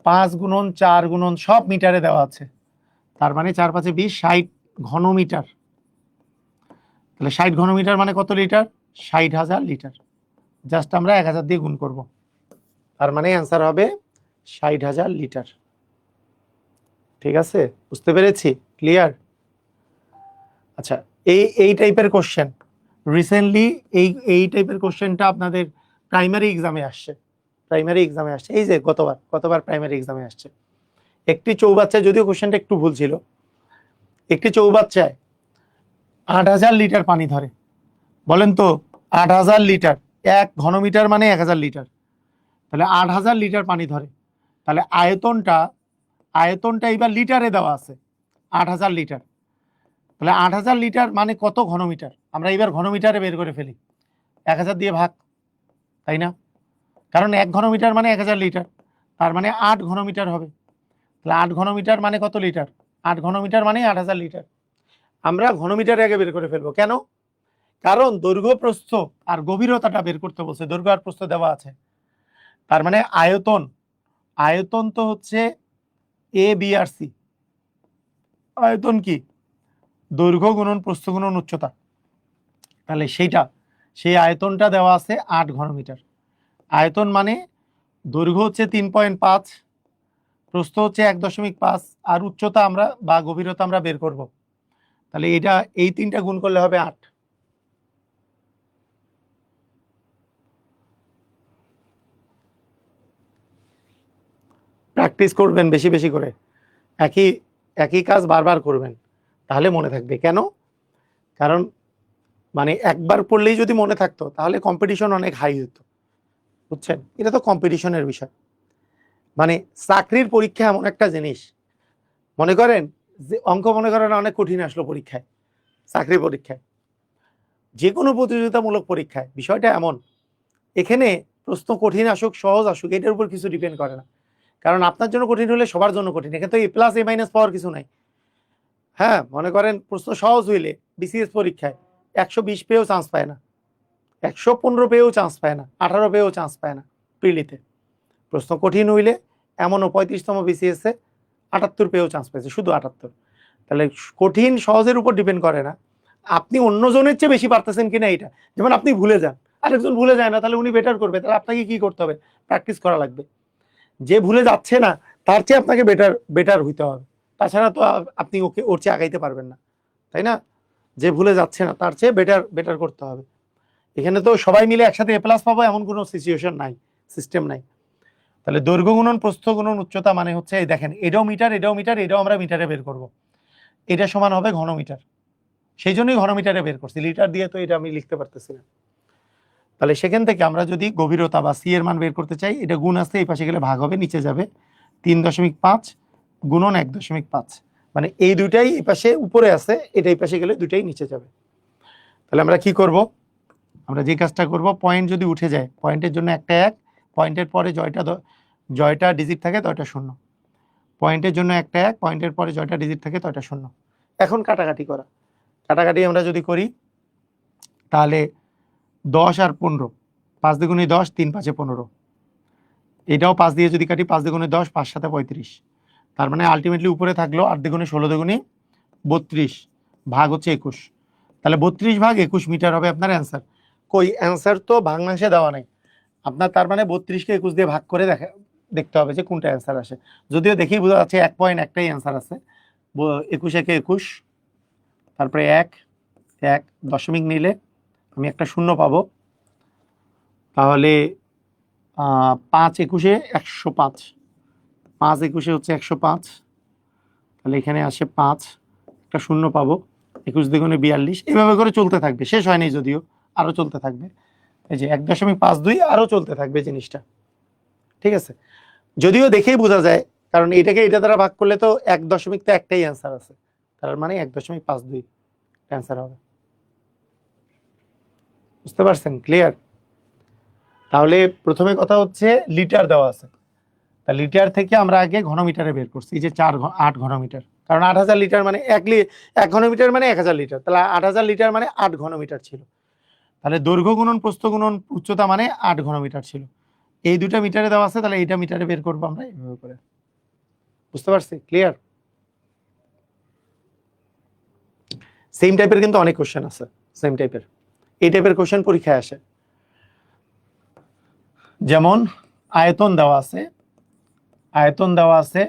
B: 5 গুণন 4 গুণন সব মিটারে দেওয়া আছে, তার মানে 4 5 20, 60 ঘনমিটার। তাহলে 60 ঘনমিটার মানে কত লিটার? 60,000 লিটার। জাস্ট আমরা 1000 দিয়ে গুণ করব, তার মানে অ্যান্সার হবে 60,000 লিটার। ঠিক আছে, বুঝতে পেরেছি? ক্লিয়ার? আচ্ছা, এই টাইপের কোশ্চেন রিসেন্টলি, এই টাইপের কোশ্চেনটা আপনাদের প্রাইমারি এক্সামে আসছে, এই যে গতবার প্রাইমারি এক্সামে আসছে। একটি চৌবাচ্চায়, যদিও কোশ্চেনটা একটু ভুল ছিল, একটি চৌবাচ্চায় 8,000 লিটার পানি ধরে। বলেন তো 8,000 লিটার, 1 ঘনমিটার মানে 1000 লিটার, তাহলে 8,000 লিটার পানি ধরে, তাহলে আয়তনটা এবার লিটারে দেওয়া আছে 8,000 লিটার, তাহলে 8,000 লিটার মানে কত ঘনমিটার? আমরা এবার ঘনমিটারে বের করে ফেলি, 1000 দিয়ে ভাগ, তাই না? কারণ 1 ঘনমিটার মানে 1000 লিটার, তার মানে 8 ঘনমিটার হবে, তাহলে 8 ঘনমিটার মানে কত লিটার? 8 ঘনমিটার মানে 8,000 লিটার। আমরা ঘনমিটারে আগে বের করে ফেলবো, কেন? কারণ দৈর্ঘ্য প্রস্থ আর গভীরতাটা বের করতে বলছে, দৈর্ঘ্য আর প্রস্থ দেওয়া আছে, তার মানে আয়তন তো হচ্ছে এ বি আর সি। আয়তন কি? দৈর্ঘ্য গুণন প্রস্থ গুণন উচ্চতা, তাহলে সেই আয়তনটা দেওয়া আছে 8 ঘনমিটার। আয়তন মানে দৈর্ঘ্য হচ্ছে 3.5, প্রস্থ হচ্ছে 1.5, আর উচ্চতা আমরা বা গভীরতা আমরা বের করব, তাহলে এই তিনটা গুণ করলে হবে 8। প্র্যাকটিস করবেন বেশি বেশি করে, একই একই কাজ বারবার করবেন, তাহলে মনে থাকবে। কেন? কারণ মানে একবার পড়লেই যদি মনে থাকতো তাহলে কম্পিটিশন অনেক হাই হতো, বুঝছেন? এটা তো কম্পিটিশনের বিষয়। মানে চাকরির পরীক্ষা এমন একটা জিনিস, মনে করেন যে অঙ্ক মনে করেন অনেক কঠিন আসলো পরীক্ষায়, চাকরি পরীক্ষায়, যে কোনো প্রতিযোগিতামূলক পরীক্ষায় বিষয়টা এমন, এখানে প্রশ্ন কঠিন আসুক সহজ আসুক এটার উপর কিছু ডিপেন্ড করে না। কারণ আপনার জন্য কঠিন হলে সবার জন্য কঠিন, এখানে তো A+A- পাওয়ার কিছু নাই। হ্যাঁ, মনে করেন প্রশ্ন সহজ হইলে বিসিএস পরীক্ষায় 120 পেয়েও চান্স পায় না, 115 পেয়েও চান্স পায় না, 18 পেয়েও চান্স পায় না প্রিলিতে। প্রশ্ন কঠিন হইলে এমনও 35তম বিসিএস এ 78 পেয়েও চান্স পেয়েছে, শুধু 78। তাহলে কঠিন সহজের উপর ডিপেন্ড করে না, আপনি অন্যজনের চেয়ে বেশি পারতেছেন কিনা এটা। যেমন আপনি ভুলে যান, আরেকজন ভুলে যায় না, তাহলে উনি বেটার করবে, তাহলে আপনাকে কি করতে হবে? প্র্যাকটিস করা লাগবে। যে ভুলে যাচ্ছে না তার চেয়ে আপনাকে বেটার বেটার হইতে হবে, তাছাড়া তো আপনি ওকে ওর চেয়ে আগাইতে পারবেন না, তাই না? যে ভুলে যাচ্ছে না তার চেয়ে বেটার বেটার করতে হবে। এখানে তো সবাই মিলে একসাথে A+ পাবো এমন কোনো সিচুয়েশন নাই, সিস্টেম নাই। তাহলে দৈর্ঘ্য গুণন প্রস্থ গুণন উচ্চতা মানে হচ্ছে এই দেখেন, এটাও মিটার, এটাও মিটার, এটাও আমরা মিটারে বের করব। এটা সমান হবে ঘনমিটার, সেই জন্যই ঘনমিটারে বের করছি, লিটার দিয়ে তো এটা আমি লিখতে পারতেছি না। তাহলে সেখান থেকে আমরা যদি গভীরতা বা সি এর মান বের করতে চাই, এটা গুণ আসতে এই পাশে গেলে ভাগ হবে, নিচে যাবে 3.5 গুণন 1.5, মানে এই দুইটাই এই পাশে উপরে আছে, এটা এই পাশে গেলে দুইটাই নিচে যাবে। তাহলে আমরা কি করব? আমরা যে কাজটা করব, পয়েন্ট যদি উঠে যায় পয়েন্টের জন্য একটা 1, পয়েন্টের পরে জয়টা ডিজিট থাকে তয়টা 0, পয়েন্টের জন্য একটা 1, পয়েন্টের পরে জয়টা ডিজিট থাকে তয়টা 0। এখন কাটাকাটি করা, কাটাকাটি আমরা যদি করি তাহলে 10 আর 15, 5 দ্বিগুণে 10, 3 5 15, এটাও 5 দিয়ে যদি কাটি 5 দ্বিগুণে 10, 5 7 35, তার মানে আলটিমেটলি উপরে থাকলো 8 দ্বিগুণে 16 দ্বিগুণে 32, ভাগ হচ্ছে 21। তাহলে 32 ভাগ 21 মিটার হবে আপনার অ্যান্সার। কই অ্যান্সার তো ভাঙাংশে দেওয়া নাই আপনার, তার মানে 32কে 21 দিয়ে ভাগ করে দেখতে হবে যে কোনটা অ্যান্সার আসে। যদিও দেখেই বোঝা যাচ্ছে 1 পয়েন্ট একটাই অ্যান্সার আছে, 21 একে 21, তারপরে 1 দশমিক নিলে আমি একটা 0 পাবো, তাহলে 5 21 105, 5 21 হচ্ছে 105, তাহলে এখানে আসে 5, একটা 0 পাবো, 21 দ্বিগুণে 42, এভাবে করে চলতে থাকবে, শেষ হয়নি যদিও, আরো চলতে থাকবে। এই যে 1.52 আরো চলতে থাকবে জিনিসটা, ঠিক আছে? যদিও দেখেই বোঝা যায়, কারণ এটাকে এটা দ্বারা ভাগ করলে তো 1 দশমিক তো একটাই অ্যান্সার আছে, তার মানে 1.52 অ্যান্সার হবে। বুঝতে পারছেন? ক্লিয়ার? তাহলে প্রথমে কথা হচ্ছে লিটার দেওয়া আছে, তা লিটার থেকে আমরা আগে ঘনমিটারে বের করছি, এই যে 8 ঘনমিটার, কারণ 8000 লিটার মানে 1 ঘনমিটার মানে 1000 লিটার, তাহলে 8000 লিটার মানে 8 ঘনমিটার ছিল। তাহলে দৈর্ঘ্য গুণন প্রস্থ গুণন উচ্চতা মানে 8 ঘনমিটার ছিল। এই দুটা মিটারে দেওয়া আছে, তাহলে এইটা মিটারে বের করবো আমরা এইভাবে করে। বুঝতে পারছি? ক্লিয়ার? সেম টাইপের কিন্তু অনেক কোশ্চেন আছে, সেম টাইপের এই টাইপের কোশ্চেন পরীক্ষায় আসে। যেমন আয়তন দেওয়া আছে, আয়তন দেওয়া আছে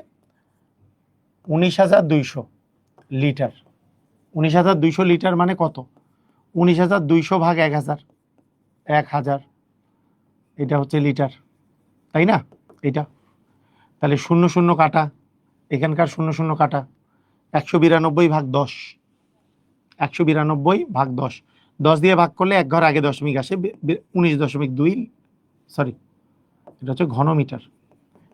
B: 19,200 লিটার। 19,200 লিটার মানে কত? 19,200 ভাগ 1000, 1000, এটা হচ্ছে লিটার, তাই না? এটা তাহলে 0 0 কাটা, এখানকার 0 0 কাটা, 192 ভাগ 10, 192 ভাগ 10, 10 দিয়ে ভাগ করলে এক ঘর আগে দশমিক আসে, 19.2, সরি এটা হচ্ছে ঘনমিটার।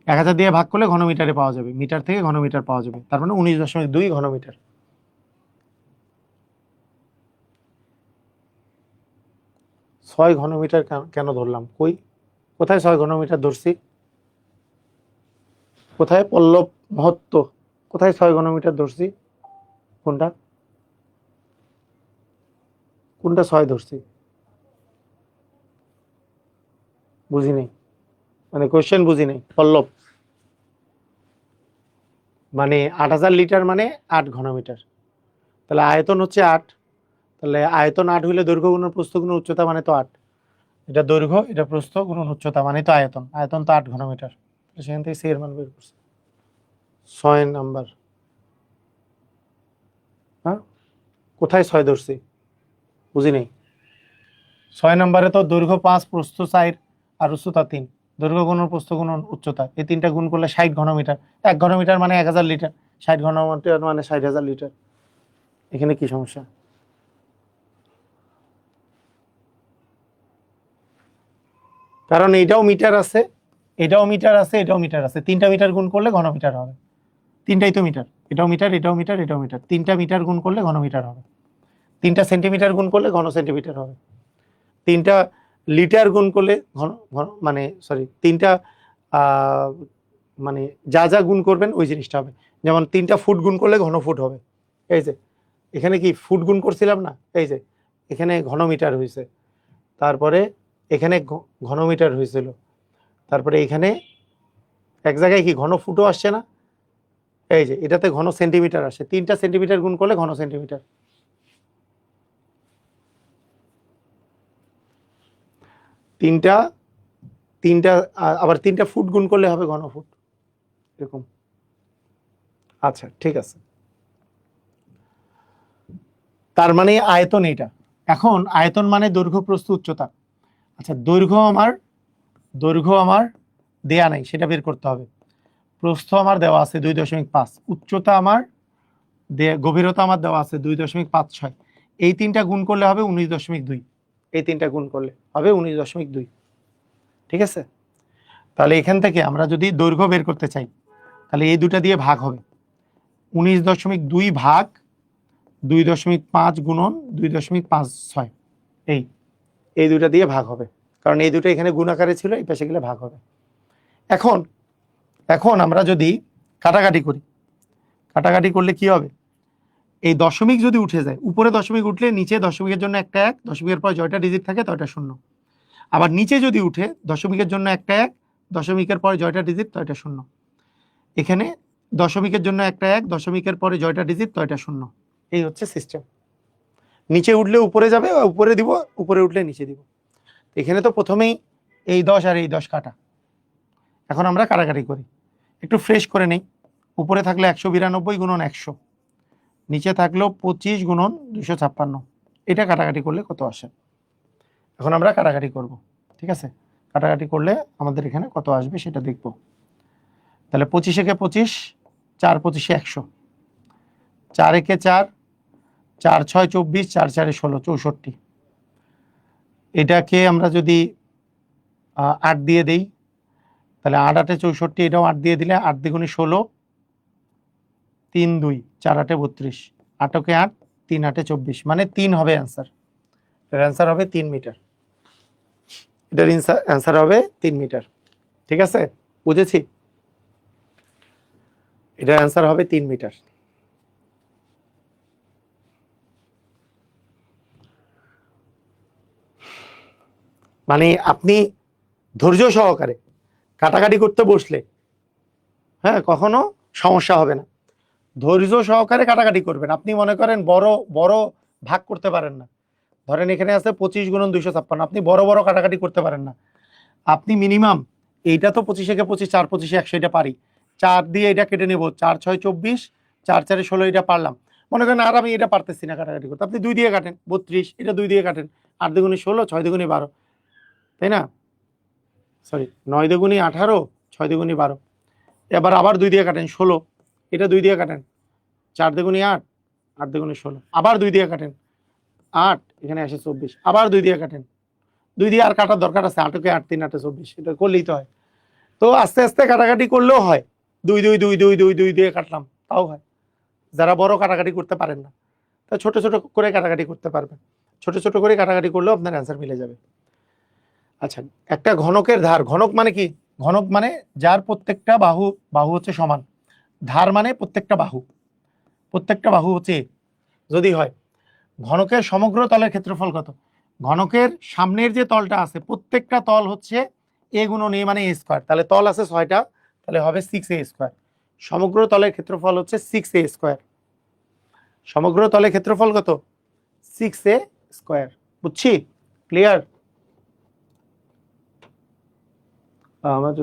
B: 1000 দিয়ে ভাগ করলে ঘনমিটারে পাওয়া যাবে, মিটার থেকে ঘনমিটার পাওয়া যাবে, তার মানে 19.2 ঘনমিটার। 6 ঘনমিটার কেন ধরলাম? কই, কোথায় 6 ঘনমিটার ধরছি? কোথায় পল্লব মহত্ব, কোথায় 6 ঘনমিটার ধরছি? কোনটা কোনটা 6 ধরছি? বুঝি নাই, মানে কোশ্চেন বুঝি নাই। পল্লব মানে 8000 লিটার মানে 8 ঘনমিটার, তাহলে আয়তন হচ্ছে 8, তাহলে আয়তন 8 হইলে দৈর্ঘ্য গুণন প্রস্থ গুণন উচ্চতা মানে তো 8, এটা দৈর্ঘ্য এটা প্রস্থ গুণন উচ্চতা মানে তো আয়তন, আয়তন তো 8 ঘনমিটার, সেখান থেকে সি এর মান বের করছে। 6 নাম্বার, হ্যাঁ কোথায় 6 ধরছি? বুঝি নাই। 6 নম্বরে তো দৈর্ঘ্য 5, প্রস্থ 4 আর উচ্চতা 3, দৈর্ঘ্য গুণন প্রস্থ গুণন উচ্চতা, এই তিনটা গুণ করলে 60 ঘনমিটার, 1 ঘনমিটার মানে 1000 লিটার, 60 ঘনমিটার মানে 60,000 লিটার। এখানে কি সমস্যা? কারণ এটাও মিটার আছে, এটাও মিটার আছে, এটাও মিটার আছে, 3টা মিটার গুণ করলে ঘনমিটার হবে। 3টাই তো মিটার, এটাও মিটার, এটাও মিটার, এটাও মিটার। 3টা মিটার গুণ করলে ঘনমিটার হবে। 3টা সেন্টিমিটার গুণ করলে ঘন সেন্টিমিটার হবে। 3টা লিটার গুণ করলে ঘন ঘন মানে সরি 3টা মানে যা যা গুণ করবেন ওই জিনিসটা হবে। যেমন 3টা ফুট গুণ করলে ঘন ফুট হবে। এই যে এখানে কি ফুট গুণ করছিলাম না, এই যে এখানে ঘনমিটার হয়েছে, তারপরে এখানে ঘনমিটার হয়েছিল, তারপরে এখানে এক জায়গায় কি ঘন ফুটও আসছে না, এই যে এটাতে ঘন সেন্টিমিটার আসে। 3টা সেন্টিমিটার গুণ করলে ঘন সেন্টিমিটার। তিনটা তিনটা আবার 3টা ফুট গুণ করলে হবে ঘন ফুট, এরকম। আচ্ছা ঠিক আছে, তার মানে আয়তন এটা। এখন আয়তন মানে দৈর্ঘ্য প্রস্থ উচ্চতা। আচ্ছা দৈর্ঘ্য আমার দেয়া নাই, সেটা বের করতে হবে। প্রস্থ আমার দেওয়া আছে 2.5, উচ্চতা আমার গভীরতা আমার দেওয়া আছে 2.56। এই 3টা গুণ করলে হবে 19.2। এই 3টা গুণ করলে হবে 19.2। ঠিক আছে, তাহলে এখান থেকে আমরা যদি দৈর্ঘ্য বের করতে চাই তাহলে এই দুটা দিয়ে ভাগ হবে। 19.2 ভাগ 2.5 গুণন 2.56, এই দুটা দিয়ে ভাগ হবে, কারণ এই দুটো এখানে গুণ আকারে ছিল, এই পাশে গেলে ভাগ হবে। এখন এখন আমরা যদি কাটাকাটি করি, কাটাকাটি করলে কি হবে, এই দশমিক যদি উঠে যায়, উপরে দশমিক উঠলে নিচে দশমিকের জন্য একটা 1, দশমিকের পর জয়টা ডিজিট থাকে তয়টা 0। আবার নিচে যদি উঠে দশমিকের জন্য একটা 1, দশমিকের পরে জয়টা ডিজিট তয়টা 0। এখানে দশমিকের জন্য একটা 1, দশমিকের পরে জয়টা ডিজিট তয়টা 0। এই হচ্ছে সিস্টেম। নিচে উঠলে উপরে যাবে, উপরে দিব, উপরে উঠলে নিচে দিব। এখানে তো প্রথমেই এই 10 আর এই 10 কাটা। এখন আমরা কাটাকাটি করি, একটু ফ্রেশ করে নেই। উপরে থাকলে 192 গুণন 100, নিচে থাকলেও 25 গুণন 256। এটা কাটাকাটি করলে কত আসে? এখন আমরা কাটাকাটি করব, ঠিক আছে? কাটাকাটি করলে আমাদের এখানে কত আসবে সেটা দেখব। তাহলে 25 একে 25, 4 25 100, 4 একে 4, 4 6 24, 4 4 16 64। এটাকে আমরা যদি 8 দিয়ে দেই তাহলে 8 8 64, এটাও 8 দিয়ে দিলে 8 দ্বিগুণে 16, 3 2, 4 8 32, 8 কে 8, 3 8 24, মানে 3 হবে অ্যান্সার। এর অ্যান্সার হবে 3 মিটার। এটার অ্যান্সার হবে 3 মিটার। ঠিক আছে, বুঝেছি? এটার অ্যান্সার হবে 3 মিটার। মানে আপনি ধৈর্য সহকারে কাটাকাটি করতে বসলে হ্যাঁ কখনো সমস্যা হবে না। ধৈর্য সহকারে কাটাকাটি করবেন। আপনি মনে করেন বড় বড় ভাগ করতে পারেন না, ধরেন এখানে আছে 25 গুণন 256, আপনি বড় বড় কাটাকাটি করতে পারেন না। আপনি মিনিমাম এইটা তো 25 একে 25, 4 25 100, এটা পারি। 4 দিয়ে এটা কেটে নেব, 4 6 24, 4 4 16, এটা পারলাম। মনে করেন আর আমি এটা পারতেছি না কাটাকাটি করতে, আপনি 2 দিয়ে কাটেন, 32, এটা 2 দিয়ে কাটেন, 8 দুগুণে 16, 6 দুগুণে 12, তাই না? সরি, 9 দুগুণে 18, 6 দুগুণে 12। এবার আবার 2 দিয়ে কাটেন, 16, এটা 2 দিয়ে কাটেন, 4 দুগুণে 8, 8 দুগুণে 16, আবার 2 দিয়ে কাটেন, 8, এখানে আসে 24, আবার 2 দিয়ে কাটেন। 2 দিয়ে আর কাটার দরকার আছে? 8 কে 8, 3 8 24, এটা করলেই তো হয়। তো আস্তে আস্তে কাটাকাটি করলেও হয়, 2 2 2 2 2 2 দিয়ে কাটলাম, তাও হয়। যারা বড় কাটাকাটি করতে পারেন না, তা ছোট ছোট করে কাটাকাটি করতে পারবেন। ছোট ছোট করে কাটাকাটি করলেও আপনার অ্যান্সার মিলে যাবে। আচ্ছা, একটা ঘনকের ধার, ঘনক মানে কি? ঘনক মানে যার প্রত্যেকটা বাহু, বাহু হচ্ছে সমান। ধার মানে প্রত্যেকটা বাহু, প্রত্যেকটা বাহু হচ্ছে যদি হয়। ঘনকের সমগ্র তলের ক্ষেত্রফল কত? ঘনকের সামনের যে তলটা আছে প্রত্যেকটা তল হচ্ছে এ গুণন এ, মানে এ স্কোয়ার। তাহলে তল আছে 6টা, তাহলে হবে 6a স্কোয়ার। সমগ্র তলের ক্ষেত্রফল হচ্ছে 6a স্কোয়ার। সমগ্র তলের ক্ষেত্রফল কত? 6a square. বুঝছি? ক্লিয়ার? আমার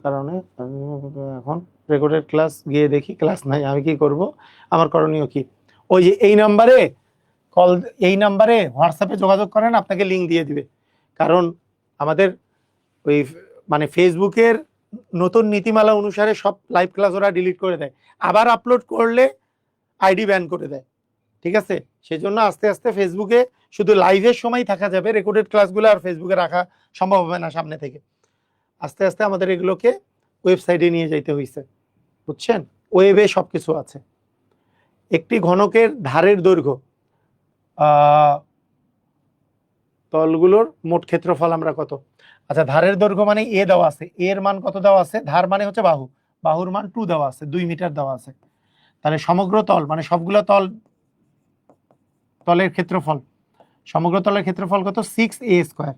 B: কারণে আমি এখন রেকর্ডেড ক্লাস গিয়ে দেখি, ক্লাস নাই, আমি কি করব? আমার করণীয় কি? ওই যে এই নাম্বারে কল, এই নাম্বারে হোয়াটসঅ্যাপে যোগাযোগ করেন, আপনাকে লিঙ্ক দিয়ে দিবে। কারণ আমাদের ওই মানে ফেসবুকের নতুন নীতিমালা অনুসারে সব লাইভ ক্লাস ওরা ডিলিট করে দেয়, আবার আপলোড করলে আইডি ব্যান করে দেয়। ঠিক আছে, সেজন্য আস্তে আস্তে ফেসবুকে শুধু লাইভের সময় থাকা যাবে, রেকর্ডেড ক্লাসগুলো আর ফেসবুকে রাখা সম্ভব হবে না সামনে থেকে। আস্তে আস্তে আমাদের এগুলোকে ওয়েবসাইটে নিয়ে যাইতে হয়েছে, বুঝছেন? ওয়েবে সবকিছু আছে। একটি ঘনকের ধারের দৈর্ঘ্য, তলগুলোর মোট ক্ষেত্রফল আমরা কত? আচ্ছা, ধারের দৈর্ঘ্য মানে এ দেওয়া আছে, এর মান কত দেওয়া আছে? ধার মানে হচ্ছে বাহু, বাহুর মান 2 দেওয়া আছে, 2 মিটার দেওয়া আছে। তাহলে সমগ্র তল মানে সবগুলো তলের ক্ষেত্রফল, সমগ্র তলের ক্ষেত্রফল কত? 6a square.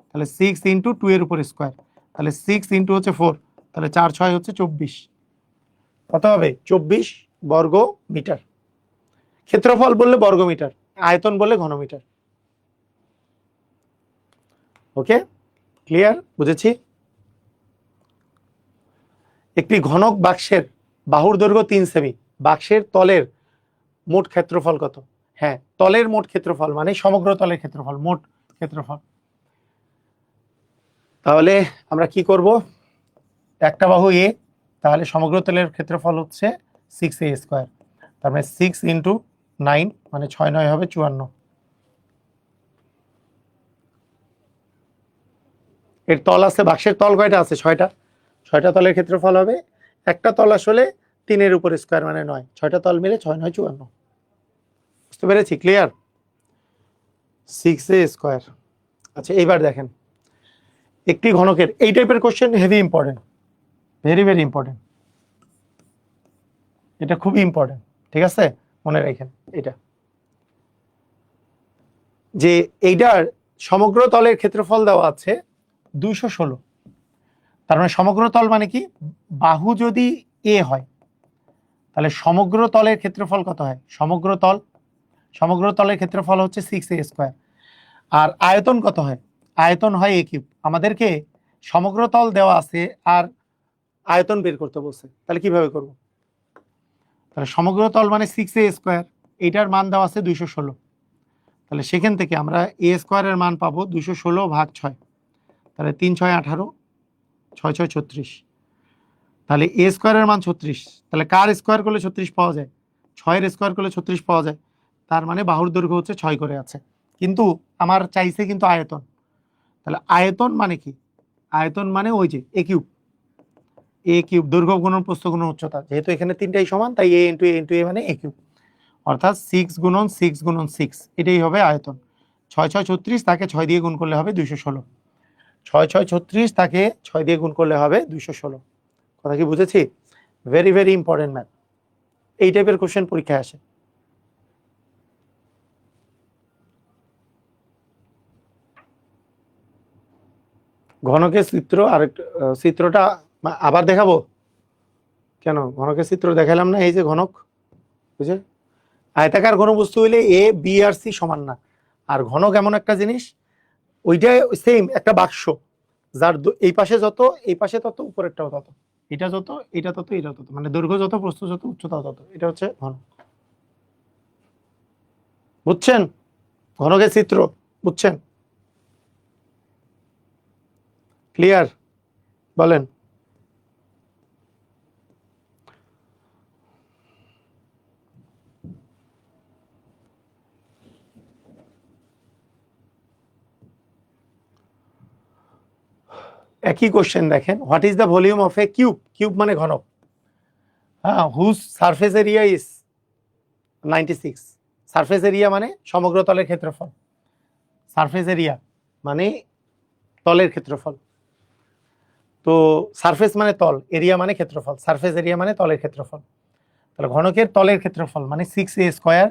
B: তাহলে 6 ইন্টু 2 এর উপর স্কয়ার, তাহলে 6 ইন্টু হচ্ছে 4, তাহলে 4 6 হচ্ছে 24। কত হবে? 24 বর্গ মিটার। ক্ষেত্রফল বললে বর্গ মিটার, আয়তন বললে ঘনমিটার। ওকে, ক্লিয়ার? বুঝেছি। একটি ঘনক বাক্সের বাহুর দৈর্ঘ্য 3 সেমি, বাক্সের তলের মোট ক্ষেত্রফল কত? হ্যাঁ, তলের মোট ক্ষেত্রফল মানে সমগ্র তলের ক্ষেত্রফল, মোট ক্ষেত্রফল। তাহলে আমরা কি করব? একটা বাহু এ, তাহলে সমগ্র তলের ক্ষেত্রফল হচ্ছে 6a স্কয়ার, তার মানে 6 ইন্টু 9 মানে 6 9 হবে 54। এর তল আছে, বাক্সের তল কয়টা আছে? 6টা। 6টা তলের ক্ষেত্রফল হবে, একটা তল আসলে 3 এর উপর স্কয়ার মানে 9, 6টা তল মিলে 6 9 54। বুঝতে পেরেছি? ক্লিয়ার? 6a square. আচ্ছা, এইবার দেখেন একটি ঘনকের, এই টাইপের question heavy important, very very important, এটা খুবই ইম্পর্টেন্ট। ঠিক আছে, মনে রাখেন এটা, যে এইটার সমগ্র তলের ক্ষেত্রফল দেওয়া আছে 216। তার মানে সমগ্র তল মানে কি? বাহু যদি এ হয় তাহলে সমগ্র তলের ক্ষেত্রফল কত হয়? সমগ্র তলের ক্ষেত্রফল হচ্ছে 6a স্কয়ার। আর আয়তন কত হয়? আয়তন হয় a কিউব। আমাদেরকে সমগ্র তল দেওয়া আছে আর আয়তন বের করতে বলছে, তাহলে কিভাবে করব? তাহলে সমগ্র তল মানে 6a স্কয়ার, এইটার মান দেওয়া আছে 216, তাহলে সেখান থেকে আমরা a স্কয়ারের মান পাবো 216 ভাগ 6, তাহলে 3 6 18, 6 6 36, তাহলে a স্কয়ারের মান 36। তাহলে কার স্কয়ার করলে 36 পাওয়া যায়? 6 এর স্কয়ার করলে 36 পাওয়া যায়। তার মানে বাহুর দৈর্ঘ্য হচ্ছে 6 করে আছে, কিন্তু আমার চাইছে কিন্তু আয়তন। তাহলে আয়তন মানে কি? আয়তন মানে ওই যে এ কিউব, দৈর্ঘ্য গুণন প্রস্থ গুণন উচ্চতা, যেহেতু এখানে তিনটাই সমান তাই a ইন্টু এ মানে এ কিউব, অর্থাৎ 6 গুণন 6 গুণন 6, এটাই হবে আয়তন। 6 6 36, তাকে 6 দিয়ে গুণ করলে হবে 216। 6 6 36, তাকে 6 দিয়ে গুণ করলে হবে 216। কথা কি বুঝেছি? ভেরি ভেরি ইম্পর্টেন্ট ম্যাথ, এই টাইপের কোশ্চেন পরীক্ষায় আসে। ঘনকের চিত্র, আরেকটা চিত্রটা আবার দেখাবো? কেন, ঘনকের চিত্র দেখালাম না? এই যে ঘনক, বুঝে, আয়তাকার ঘনবস্তু হইলে এ বি আর সি সমান না, আর ঘনক এমন একটা জিনিস, ওইটা সেম একটা বাক্স, যার এই পাশে যত, এই পাশে তত, উপরেরটাও তত, এটা যত, এটা তত, এটা তত, মানে দৈর্ঘ্য যত, প্রস্থ যত, উচ্চতাও তত। এটা হচ্ছে ঘনক। বুঝছেন? ঘনকের চিত্র বুঝছেন? ক্লিয়ার? বলেন। একই কোশ্চেন দেখেন, what is the volume of a cube? Cube মানে ঘনক, হ্যাঁ, whose surface area is 96। Surface area মানে সমগ্র তলের ক্ষেত্রফল, সারফেস এরিয়া মানে তলের ক্ষেত্রফল। তো সারফেস মানে তল, এরিয়া মানে ক্ষেত্রফল, সারফেস এরিয়া মানে তলের ক্ষেত্রফল। তাহলে ঘনকের তলের ক্ষেত্রফল মানে 6a স্কয়ার,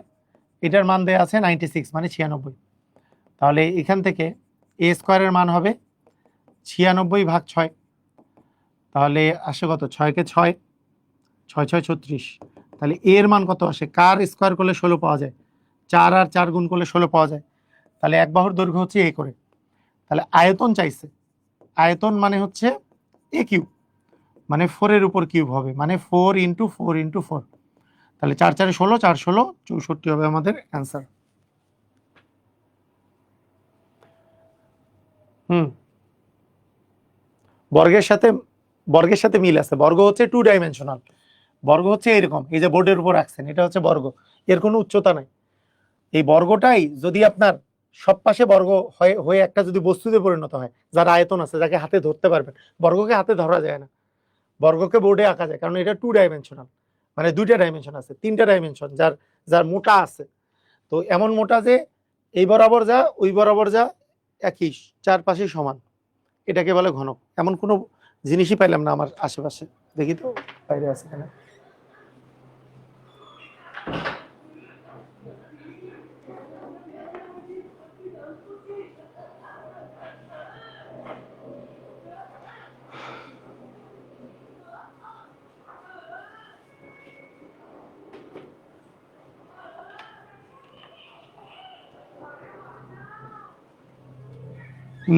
B: এটার মান দেওয়া আছে 96 মানে 96। তাহলে এখান থেকে a স্কয়ারের মান হবে 96 ভাগ 6, তাহলে আসে কত? 6 কে 6, 6 6 36, তাহলে a এর মান কত আসে? কার স্কয়ার করলে 16 পাওয়া যায়? 4 আর 4 গুণ করলে 16 পাওয়া যায়, তাহলে এক বাহুর দৈর্ঘ্য হচ্ছে a করে। তাহলে আয়তন চাইছে, আয়তন মানে হচ্ছে a কিউব, মানে 4 এর উপর কিউব হবে, মানে 4 ইন্টু 4 ইন্টু 4, তাহলে 4 4 16, 4 16 64 হবে আমাদের অ্যান্সার। বর্গের সাথে বর্গের সাথে মিল আছে। বর্গ হচ্ছে 2 ডাইমেনশনাল। বর্গ হচ্ছে এরকম, এই যে বোর্ডের উপর রাখছেন, এটা হচ্ছে বর্গ, এর কোনো উচ্চতা নাই। এই বর্গটাই যদি আপনার সব পাশে বর্গ হয়ে হয়ে একটা যদি বস্তুতে পরিণত হয়, যার আয়তন আছে, যাকে হাতে ধরতে পারবেন। বর্গকে হাতে ধরা যায় না, বর্গকে বোর্ডে আঁকা যায়, কারণ এটা 2 ডাইমেনশনাল, মানে 2টা ডাইমেনশন আছে, 3টা ডাইমেনশন, যার যার মোটা আছে। তো এমন মোটা যে এই বরাবর যা ওই বরাবর যা একই, চারপাশে সমান, এটাকে বলে ঘনক। এমন কোনো জিনিসই পাইলাম না আমার আশেপাশে, দেখি তো বাইরে আছে কিনা।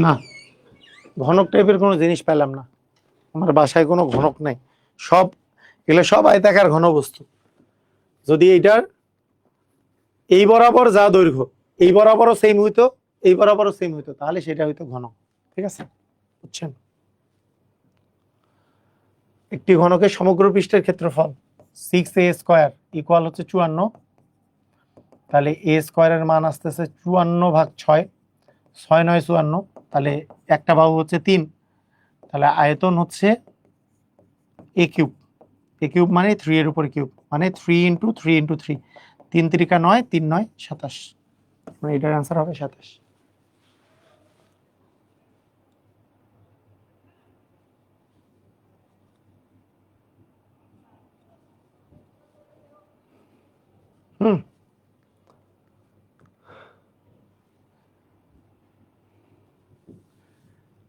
B: না, ঘনক টাইপের কোনো জিনিস পেলাম না, আমার বাসায় কোনো ঘনক নাই। সব এগুলো সব আয়তাকার ঘনবস্তু। যদি এইটার এই বরাবর যা দৈর্ঘ্য, এই বরাবরও সেম হইতো, এই বরাবরও সেম হইতো, তাহলে সেটা হইতো ঘনক। ঠিক আছে, বুঝছেন? একটি ঘনকের সমগ্র পৃষ্ঠের ক্ষেত্রফল 6a² ইকুয়াল হচ্ছে 54। তাহলে a স্কয়ারের মান আসতেছে 54/6, 6×9 54। তাহলে একটা বাহু হচ্ছে 3, তাহলে আয়তন হচ্ছে a³ a³ মানে 3 এর উপর কিউব, মানে 3 × 3 × 3, 3 × 9, 3 × 9 27, মানে এটার অ্যান্সার হবে 27। হুম,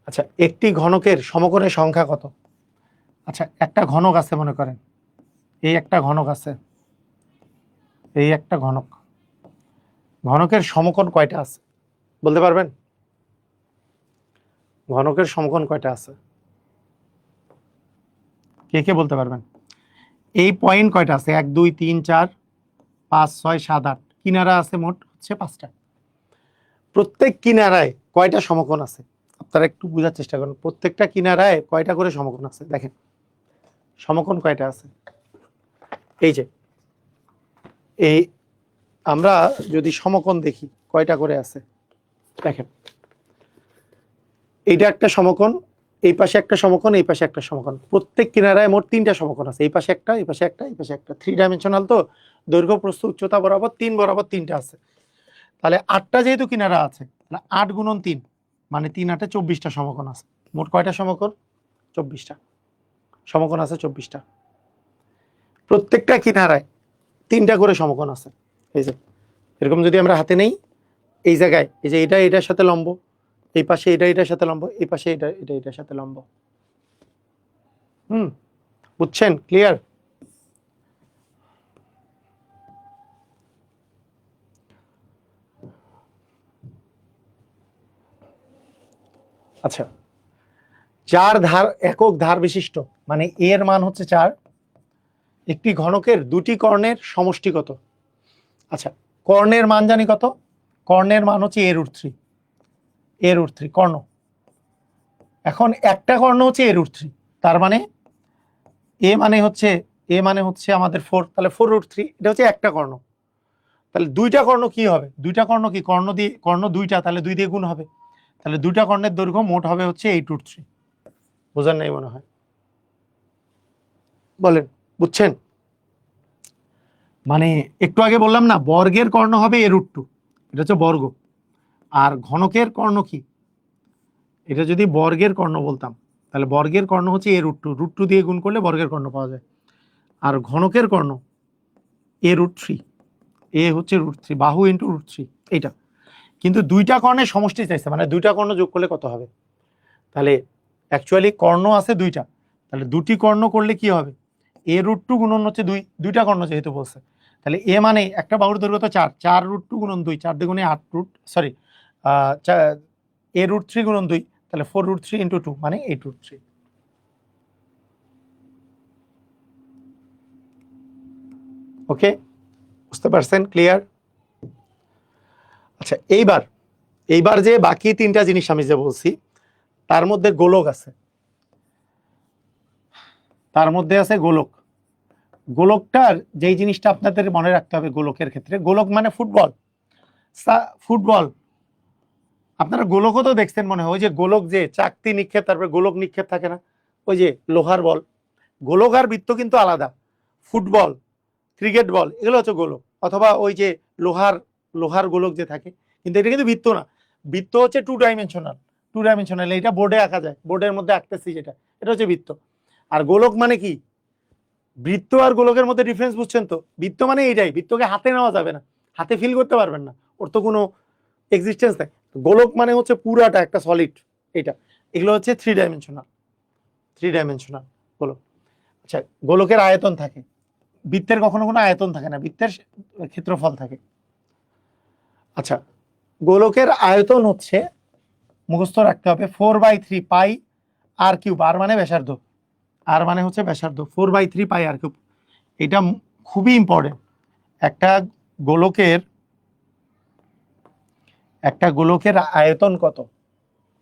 B: আচ্ছা, একটি ঘনকের সমকোণের সংখ্যা কত? আচ্ছা, একটা ঘনক আছে মনে করেন, এই একটা ঘনক আছে, এই একটা ঘনক, ঘনকের সমকোণ কয়টা আছে বলতে পারবেন? ঘনকের সমকোণ কয়টা আছে, কে কে বলতে পারবেন? এই পয়েন্ট কয়টা আছে? 1 2 3 4 5 6 7 8, কিনারা আছে মোট হচ্ছে 5টা। প্রত্যেক কিনারায় কয়টা সমকোণ আছে আপনারা একটু বোঝার চেষ্টা করুন। প্রত্যেকটা কিনারায় কয়টা করে সমকোণ আছে দেখেন, সমকোণ কয়টা আছে? এই যে এই আমরা যদি সমকোণ দেখি কয়টা করে আছে দেখেন, এইটা একটা সমকোণ, এই পাশে একটা সমকোণ, এই পাশে একটা সমকোণ। প্রত্যেক কিনারায় মোট 3টা সমকোণ আছে, এই পাশে একটা, এই পাশে একটা, এই পাশে একটা। 3 ডাইমেনশনাল, তো দৈর্ঘ্য প্রস্থ উচ্চতা বরাবর 3 বরাবর 3টা আছে। তাহলে 8টা যেহেতু কিনারা আছে, তাহলে 8 × 3 মানে 3 8 24টা সমকোণ আছে। মোট কয়টা সমকোণ? 24টা সমকোণ আছে, 24টা। প্রত্যেকটা কিনারায় 3টা করে সমকোণ আছে। এই যে এরকম যদি আমরা হাতে নেই, এই জায়গায় এই যে এটা এটার সাথে লম্ব, এই পাশে এটা এটার সাথে লম্ব, এই পাশে এটা এটা এটার সাথে লম্ব। বুঝছেন? ক্লিয়ার? আচ্ছা, চার ধার একক ধার বিশিষ্ট, মানে এর মান হচ্ছে 4, একটি ঘনকের দুটি কর্ণের সমষ্টি কত? আচ্ছা, কর্ণের মান জানি কত, কর্ণের মান হচ্ছে a√3, a√3 কর্ণ। এখন একটা কর্ণ হচ্ছে a√3, তার মানে এ মানে হচ্ছে আমাদের 4, তাহলে 4√3, এটা হচ্ছে একটা কর্ণ। তাহলে দুইটা কর্ণ কি হবে? দুইটা কর্ণ কি, কর্ণ দুইটা, তাহলে 2 দিয়ে গুণ হবে, তাহলে দুইটা কর্ণের দৈর্ঘ্য মোট হবে হচ্ছে 8√3। বোঝার নাই মনে হয়, বলেন বুঝছেন? মানে একটু আগে বললাম না, বর্গের কর্ণ হবে a√2, এটা হচ্ছে বর্গ। আর ঘনকের কর্ণ কি, এটা যদি বর্গের কর্ণ বলতাম, তাহলে বর্গের কর্ণ হচ্ছে a√2, √2 দিয়ে গুণ করলে বর্গের কর্ণ পাওয়া যায়। আর ঘনকের কর্ণ a√3, এ হচ্ছে √3, বাহু ইন্টু √3, এইটা। কিন্তু দুইটা কর্ণের সমষ্টি চাইছে, মানে দুইটা কর্ণ যোগ করলে কত হবে? তাহলে অ্যাকচুয়ালি কর্ণ আছে দুইটা, তাহলে দুটি কর্ণ করলে কি হবে? a√2 গুণন হচ্ছে 2, দুইটা কর্ণ যেহেতু বলছে, তাহলে এ মানে একটা বাহুর দৈর্ঘ্য তো 4, 4√2 গুণন 2, 4 2 সরি a√3 গুণন 2, তাহলে 4√3 × 2 মানে 8√3। ওকে, বুঝতে পারছেন? ক্লিয়ার? আচ্ছা, এইবার যে বাকি 3টা জিনিস আমি যে বলছি, তার মধ্যে গোলক আছে। তার মধ্যে আছে গোলক। গোলকটার যেই জিনিসটা আপনাদের মনে রাখতে হবে গোলকের ক্ষেত্রে, গোলক মানে ফুটবল। ফুটবল আপনারা গোলকও তো দেখছেন মনে হয়, ওই যে গোলক যে চাকতি নিক্ষেপ, তারপরে গোলক নিক্ষেপ থাকে না, ওই যে লোহার বল। গোলক আর বৃত্ত কিন্তু আলাদা। ফুটবল, ক্রিকেট বল, এগুলো হচ্ছে গোলক। অথবা ওই যে লোহার লোহার গোলক যে থাকে, কিন্তু এটা কিন্তু বৃত্ত না। বৃত্ত হচ্ছে টু ডাইমেনশনাল, এটা বোর্ডে আঁকা যায়, বোর্ডের মধ্যে আঁকতেছি যেটা, এটা হচ্ছে বৃত্ত। আর গোলক মানে কি, বৃত্ত আর গোলকের মধ্যে ডিফারেন্স বুঝছেন তো? বৃত্ত মানে এইটাই, বৃত্তকে হাতে নেওয়া যাবে না, হাতে ফিল করতে পারবেন না, ওর তো কোনো এক্সিস্টেন্স নাই। গোলক মানে হচ্ছে পুরাটা একটা সলিড, এটা। এগুলো হচ্ছে থ্রি ডাইমেনশনাল গোলক। আচ্ছা, গোলকের আয়তন থাকে, বৃত্তের কখনো কোনো আয়তন থাকে না, বৃত্তের ক্ষেত্রফল থাকে। আচ্ছা, গোলকের আয়তন হচ্ছে, মুখস্থ রাখতে হবে, 4/3 পাই আর কিউব। আর মানে ব্যাসার্ধ, আর মানে হচ্ছে ব্যাসার্ধ, 4/3 পাই আর কিউব। এটা খুবই ইম্পর্টেন্ট। একটা গোলকের আয়তন কত,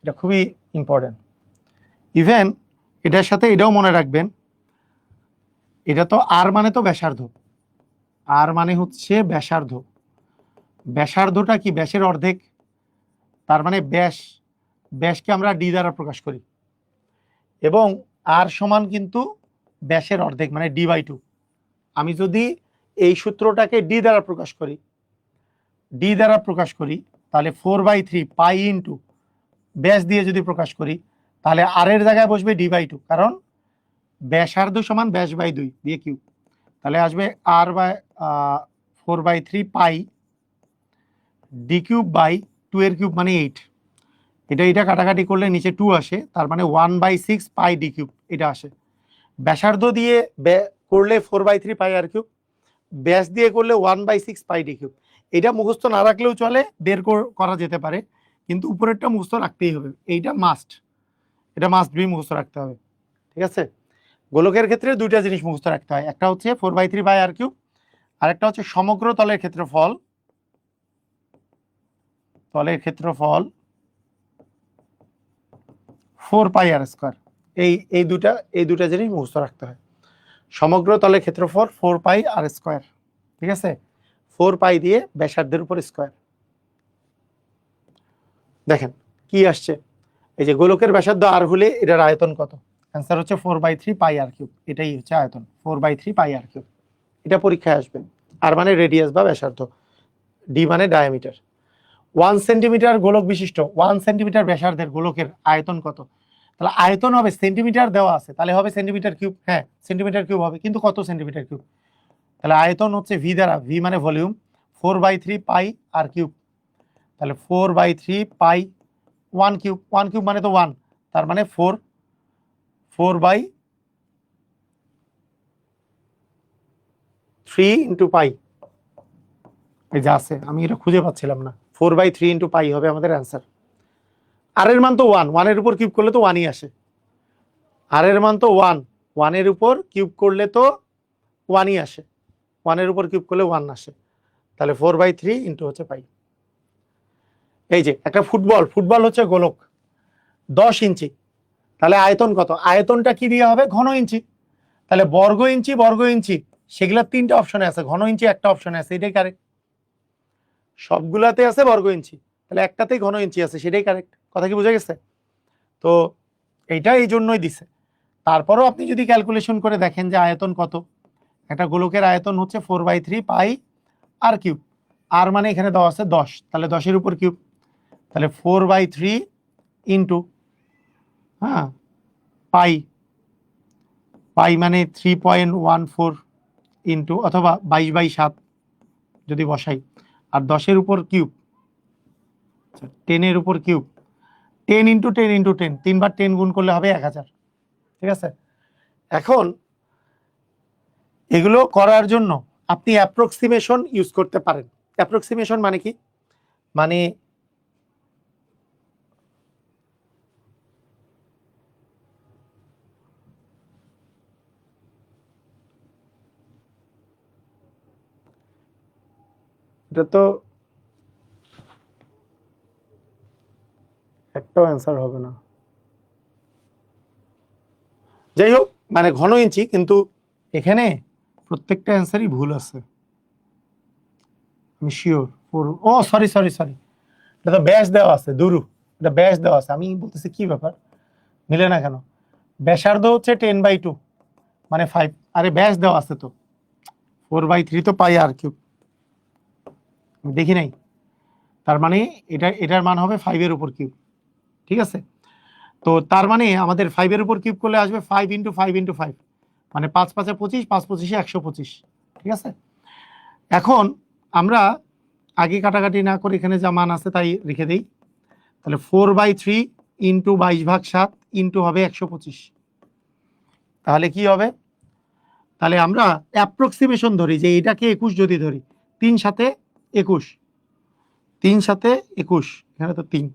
B: এটা খুবই ইম্পর্টেন্ট। ইভেন এটার সাথে এটাও মনে রাখবেন, এটা তো আর মানে তো ব্যাসার্ধ, আর মানে হচ্ছে ব্যাসার্ধ। ব্যাসার্ধটা কি, ব্যাসের অর্ধেক, তার মানে ব্যাসকে আমরা ডি দ্বারা প্রকাশ করি, এবং আর সমান কিন্তু ব্যাসের অর্ধেক মানে d/2। আমি যদি এই সূত্রটাকে ডি দ্বারা প্রকাশ করি, তাহলে 4/3 পাই ইন্টু ব্যাস দিয়ে যদি প্রকাশ করি, তাহলে আর এর জায়গায় বসবে d/2, কারণ ব্যাসার্ধ সমান ব্যাস/2 দিয়ে কিউব। তাহলে আসবে আর by 4/3 pi D cube by 2 এর কিউব মানে 8। এটা কাটাকাটি করলে নিচে 2 আসে, তার মানে 1/6 পাই ডি কিউব এটা আসে। ব্যাসার্ধ দিয়ে করলে 4/3 পাই আর কিউব, ব্যাস দিয়ে করলে 1/6 পাই ডি কিউব। এটা মুখস্থ না রাখলেও চলে, বের করা যেতে পারে, কিন্তু উপরেরটা মুখস্থ রাখতেই হবে, এটা মাস্ট বি মুখস্থ রাখতে হবে। ঠিক আছে, গোলকের ক্ষেত্রে দুইটা জিনিস মুখস্থ রাখতে হয়, একটা হচ্ছে 4/3 পাই আর কিউব, আর একটা হচ্ছে সমগ্র তলের ক্ষেত্রফল 4 পাই আর স্কয়ার। এই দুটা জিনিস মুখস্থ রাখতে হয়। সমগ্র তলের ক্ষেত্রফল 4 পাই আর স্কয়ার। ঠিক আছে, 4 পাই দিয়ে ব্যাসার্ধের উপর স্কয়ার। দেখেন কি আসছে, এই যে গোলকের ব্যাসার্ধ আর হলে এটার আয়তন কত, অ্যান্সার হচ্ছে 4/3 পাই আর কিউব। এটাই হচ্ছে আয়তন, 4/3 পাই আর কিউব। এটা পরীক্ষায় আসবে। আর মানে রেডিয়াস বা ব্যাসার্ধ, ডি মানে ডায়ামিটার। 1 সেন্টিমিটার গোলক বিশিষ্ট 1 সেন্টিমিটার ব্যাসার্ধের গোলকের আয়তন কত? তাহলে আয়তন হবে, সেন্টিমিটার দেওয়া আছে, তাহলে হবে সেন্টিমিটার কিউব। হ্যাঁ, সেন্টিমিটার কিউব হবে, কিন্তু কত সেন্টিমিটার কিউব? তাহলে আয়তন হচ্ছে ভি দ্বারা, ভি মানে ভলিউম, 4/3 পাই আর কিউব। তাহলে 4/3 পাই 1 কিউব, 1 কিউব মানে তো 1, তার মানে 4/3 ইন্টু পাই। এই যে আছে, আমি এটা খুঁজে পাচ্ছিলাম না, 4/3 ইন্টু পাই হবে আমাদের অ্যান্সার। আর এর মান তো 1, 1 এর উপর কিউব করলে তো 1ই আসে। আর এর মান তো 1, 1 এর উপর কিউব করলে তো 1ই আসে, 1 এর উপর কিউব করলে 1 আসে। তাহলে 4/3 ইন্টু হচ্ছে পাই। এই যে একটা ফুটবল হচ্ছে গোলক 10 ইঞ্চি, তাহলে আয়তন কত? আয়তনটা কি দিয়ে হবে? ঘন ইঞ্চি। তাহলে বর্গ ইঞ্চি সেগুলা 3টা অপশনে আছে, ঘন ইঞ্চি একটা অপশনে আছে, এটাই কারেক্ট। সবগুলাতে আছে বর্গ ইঞ্চি, তাহলে একটাতেই ঘন ইঞ্চি আছে, সেটাই কারেক্ট। কথা কি বোঝা গেছে? তো এইটা এই জন্যই দিছে। তারপরও আপনি যদি ক্যালকুলেশন করে দেখেন যে আয়তন কত, একটা গোলকের আয়তন হচ্ছে 4/3 পাই আর কিউব। আর মানে এখানে দেওয়া আছে 10, তাহলে 10 এর উপর কিউব, তাহলে 4/3 ইন্টু, হ্যাঁ, পাই মানে 3.14 ইন্টু, অথবা 22/7 যদি বসাই, আর 10 উপর কিউব, 10 উপর কিউব, 10 ইন্টু 10 ইন্টু 10, 3 বার 10 গুণ করলে হবে 1000। ঠিক আছে, এখন এগুলো করার জন্য আপনি অ্যাপ্রক্সিমেশন ইউজ করতে পারেন। অ্যাপ্রক্সিমেশন মানে কি, মানে এটা তো একটাও অ্যান্সার হবে না। যাই হোক, মানে ঘন ইঞ্চি, কিন্তু এখানে প্রত্যেকটা অ্যান্সারই ভুল আছে, আমি শিওর। ও সরি সরি সরি, এটা তো ব্যাস দেওয়া আছে, দুরু, এটা ব্যাস দেওয়া আছে। আমি বলতেছি কি ব্যাপার, মিলে না কেন? ব্যাসার্ধ হচ্ছে 10/2 মানে 5, আরে ব্যাস দেওয়া আছে তো 4/3 তো পাই আর কিউব, দেখি নাই, তার মানে এটার মান হবে 5 এর উপর কিউব, ঠিক আছে? তো তার মানে আমাদের 5 এর উপর কিউব করলে আসবে 5 × 5 × 5, মানে 5 5 25, 5 25 125, ঠিক আছে? এখন আমরা আগে কাটাকাটি না করে এখানে যা মান আছে তাই রেখে দেই, তাহলে 4/3 × 22/7 ইন্টু হবে 125, তাহলে কি হবে? তাহলে আমরা অ্যাপ্রক্সিমেশন ধরি যে এটাকে 21 যদি ধরি, 3 7 21, 3 7 21, এখানে তো 3,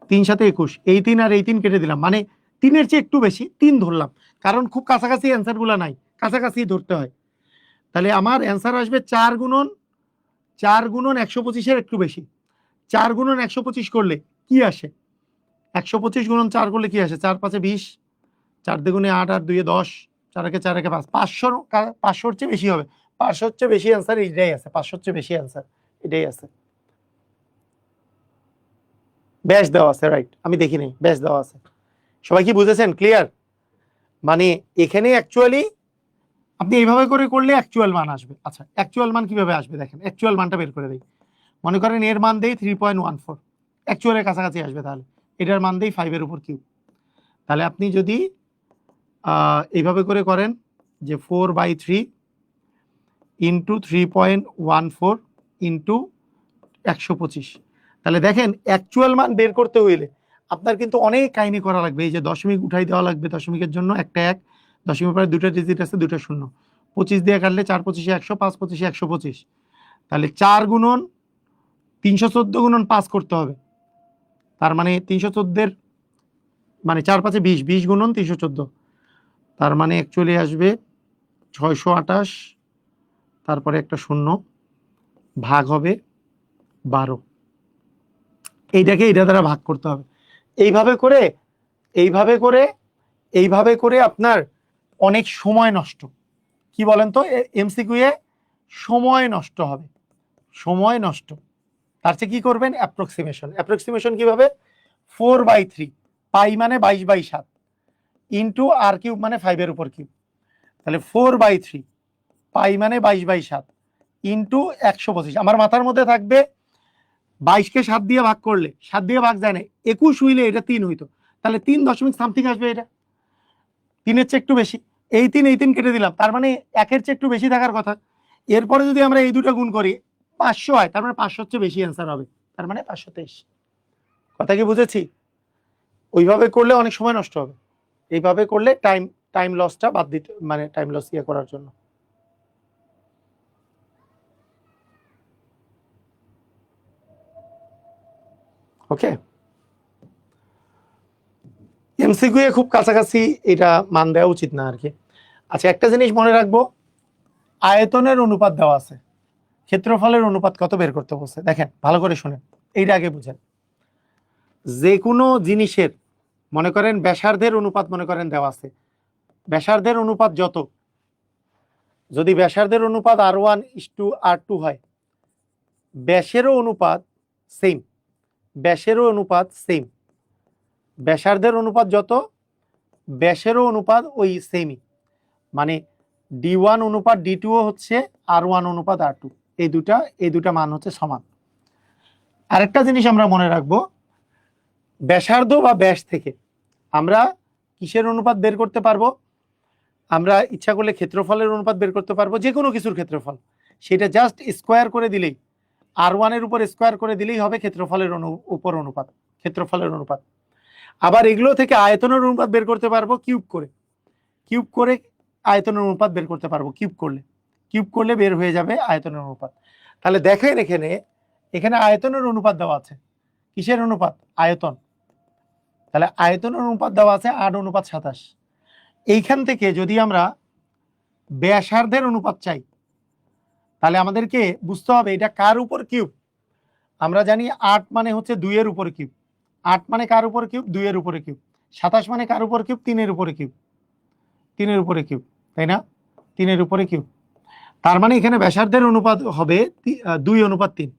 B: 3 7 21, এই 3 আর এই 3 কেটে দিলাম, মানে 3-এর চেয়ে একটু বেশি 3 ধরলাম, কারণ খুব কাছাকাছি অ্যান্সারগুলো নাই, কাছাকাছি ধরতে হয়। তাহলে আমার অ্যান্সার আসবে 4 গুণন 125-এর একটু বেশি। 4 গুণন 125 করলে কি আসে? 125 গুণন 4 করলে কি আসে? 4 5 20, 4 দুগুণে 8, 8 2 10, 4 একে 4 একে 5, 500-র চেয়ে বেশি হবে। 500-র চেয়ে বেশি অ্যান্সার এটাই আছে, 500-র চেয়ে বেশি অ্যান্সার এটাই আছে। ব্যাস দেওয়া আছে, রাইট, আমি দেখি নাই, ব্যাস দেওয়া আছে। সবাই কি বুঝেছেন? ক্লিয়ার? মানে এখানে অ্যাকচুয়ালি আপনি এইভাবে করে করলে অ্যাকচুয়াল মান আসবে। আচ্ছা, অ্যাকচুয়াল মান কিভাবে আসবে দেখেন, অ্যাকচুয়াল মানটা বের করে দেই। মনে করেন এর মান দেই 3.14, অ্যাকচুয়ালের কাছাকাছি আসবে, তাহলে এটার মান দেই 5 এর উপর কিউব। তাহলে আপনি যদি এইভাবে করে করেন যে 4/3 ইন্টু 3.14 ইন্টু 125, তাহলে দেখেন অ্যাকচুয়াল মান বের করতে হইলে আপনার কিন্তু অনেক কাহিনী করা লাগবে। এই যে দশমিক উঠাই দেওয়া লাগবে, দশমিকের জন্য একটা 1, দশমিকের পরে 2টা ডিজিট আছে, 2টা শূন্য, 25 দিয়ে কাটলে 4 25 100, 5 25 125, তাহলে 4 গুণন 314 গুণন 5 করতে হবে, তার মানে 314-এর মানে 4 5 20, 20 গুণন 314, তার মানে অ্যাকচুয়ালি আসবে 628, তারপরে একটা শূন্য, ভাগ হবে 12, এইটাকে এটা দ্বারা ভাগ করতে হবে। এইভাবে করে এইভাবে করে এইভাবে করে আপনার অনেক সময় নষ্ট, কি বলেন তো? এমসিকিউ এ সময় নষ্ট হবে, সময় নষ্ট। তার চেয়ে কি করবেন? অ্যাপ্রক্সিমেশন। অ্যাপ্রক্সিমেশন কিভাবে? 4/3 পাই মানে 22/7 ইন্টু আর কিউব মানে 5 এর উপর কিউব, তাহলে 4/3 পাই মানে 22/7 ইন্টু 125। আমার মাথার মধ্যে থাকবে 22-কে 7 দিয়ে ভাগ করলে, 7 দিয়ে ভাগ যায় না, 21 হইলে এটা 3 হইতো, তাহলে 3 দশমিক সামথিং আসবে, এটা 3-এর চেয়ে একটু বেশি। এই 3 কেটে দিলাম, তার মানে 1-এর চেয়ে একটু বেশি থাকার কথা। এরপরে যদি আমরা এই দুটো গুণ করি 500 হয়, তার মানে 500-র চেয়ে বেশি অ্যান্সার হবে, তার মানে 523। কথা কি বুঝেছি? ওইভাবে করলে অনেক সময় নষ্ট হবে, এইভাবে করলে টাইম লসটা বাদ দিতে, মানে টাইম লস ইয়ে করার জন্য। ওকে, এমসিকিউ এ খুব কাছাকাছি এটা মান দেওয়া উচিত না আর কি। আচ্ছা, একটা জিনিস মনে রাখবো, আয়তনের অনুপাত দেওয়া আছে, ক্ষেত্রফলের অনুপাত কত বের করতে বলছে। দেখেন ভালো করে শুনেন, এইটা আগে বুঝেন। যে কোনো জিনিসের মনে করেন ব্যাসার্ধের অনুপাত মনে করেন দেওয়া আছে, ব্যাসার্ধের অনুপাত যত, যদি ব্যাসার্ধের অনুপাত R1:R2 হয়, ব্যাসেরও অনুপাত সেম, ব্যাসেরও অনুপাত সেম, ব্যাসার্ধের অনুপাত যত, ব্যাসেরও অনুপাত ওই সেমই, মানে D1:D2 হচ্ছে R1:R2, এই দুটা মান হচ্ছে সমান। আরেকটা জিনিস আমরা মনে রাখবো, ব্যাসার্ধ বা ব্যাস থেকে আমরা কিসের অনুপাত বের করতে পারবো? আমরা ইচ্ছা করলে ক্ষেত্রফলের অনুপাত বের করতে পারবো, যে কোনো কিছুর ক্ষেত্রফল, সেটা জাস্ট স্কোয়ার করে দিলেই, R1-এর উপর স্কোয়ার করে দিলেই হবে ক্ষেত্রফলের উপর অনুপাত, ক্ষেত্রফলের অনুপাত। আবার এগুলো থেকে আয়তনের অনুপাত বের করতে পারবো কিউব করে আয়তনের অনুপাত বের করতে পারবো, কিউব করলে বের হয়ে যাবে আয়তনের অনুপাত। তাহলে দেখেন এখানে আয়তনের অনুপাত দেওয়া আছে, কিসের অনুপাত? আয়তন। তাহলে আয়তনের অনুপাত দেওয়া আছে 8:27। এইখান থেকে যদি আমরা ব্যাসার্ধের অনুপাত চাই, তাহলে আমাদেরকে বুঝতে হবে এটা কার উপর কিউব। আমরা জানি 8 মানে হচ্ছে 2-এর উপরে কিউব, 8 মানে কার উপর কিউব? 2-এর উপরে কিউব। 27 মানে কার উপর কিউব? 3-এর উপরে কিউব। 3 এর উপরে কিউব, তাই না? 3 এর উপরে কিউব। তার মানে এখানে ব্যাসার্ধের অনুপাত হবে 2:3।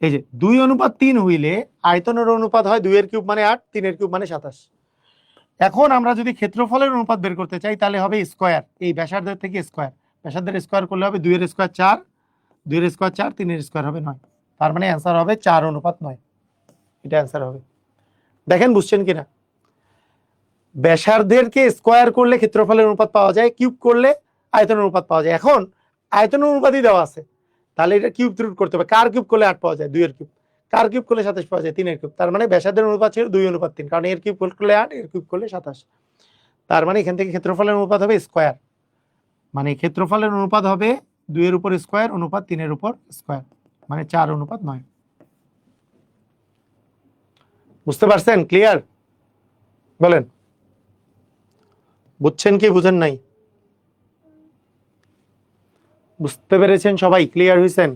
B: এই যে 2:3 হইলে আয়তনের অনুপাত হয় 2 এর কিউব মানে 8, 3 এর কিউব মানে 27। এখন আমরা যদি ক্ষেত্রফলের অনুপাত বের করতে চাই তাহলে হবে স্কয়ার, এই ব্যাসার্ধের থেকে স্কয়ার, ব্যাসার্ধের স্কয়ার করলে হবে 2 এর স্কয়ার 4, 2 এর স্কয়ার 4, 3 এর স্কয়ার হবে 9। তার মানে অ্যান্সার হবে 4:9। এটা অ্যান্সার হবে। দেখেন বুঝছেন কিনা? ব্যাসার্ধেরকে স্কয়ার করলে ক্ষেত্রফলের অনুপাত পাওয়া যায়, কিউব করলে আয়তনের অনুপাত পাওয়া যায়। এখন আয়তনের অনুপাতই দেওয়া আছে, তাহলে এটা কিউব রুট করতে হবে। কার কিউব করলে 8 পাওয়া যায়? 2 এর কিউব। কার কিউব করলে 27 পাওয়া যায়? 3 এর কিউব। তার মানে ব্যাসার্ধের অনুপাত ছিল 2:3, কারণ এর কিউব করলে 8, এর কিউব করলে 27। তার মানে এখান থেকে ক্ষেত্রফলের অনুপাত হবে স্কয়ার, মানে ক্ষেত্রফলের অনুপাত হবে 2 এর উপর স্কয়ার অনুপাত 3 এর উপর স্কয়ার, মানে 4:9। বুঝতে পারছেন? ক্লিয়ার? বলেন বুঝছেন কি বুঝেন নাই? বুঝতে পেরেছেন সবাই? ক্লিয়ার হয়েছেন?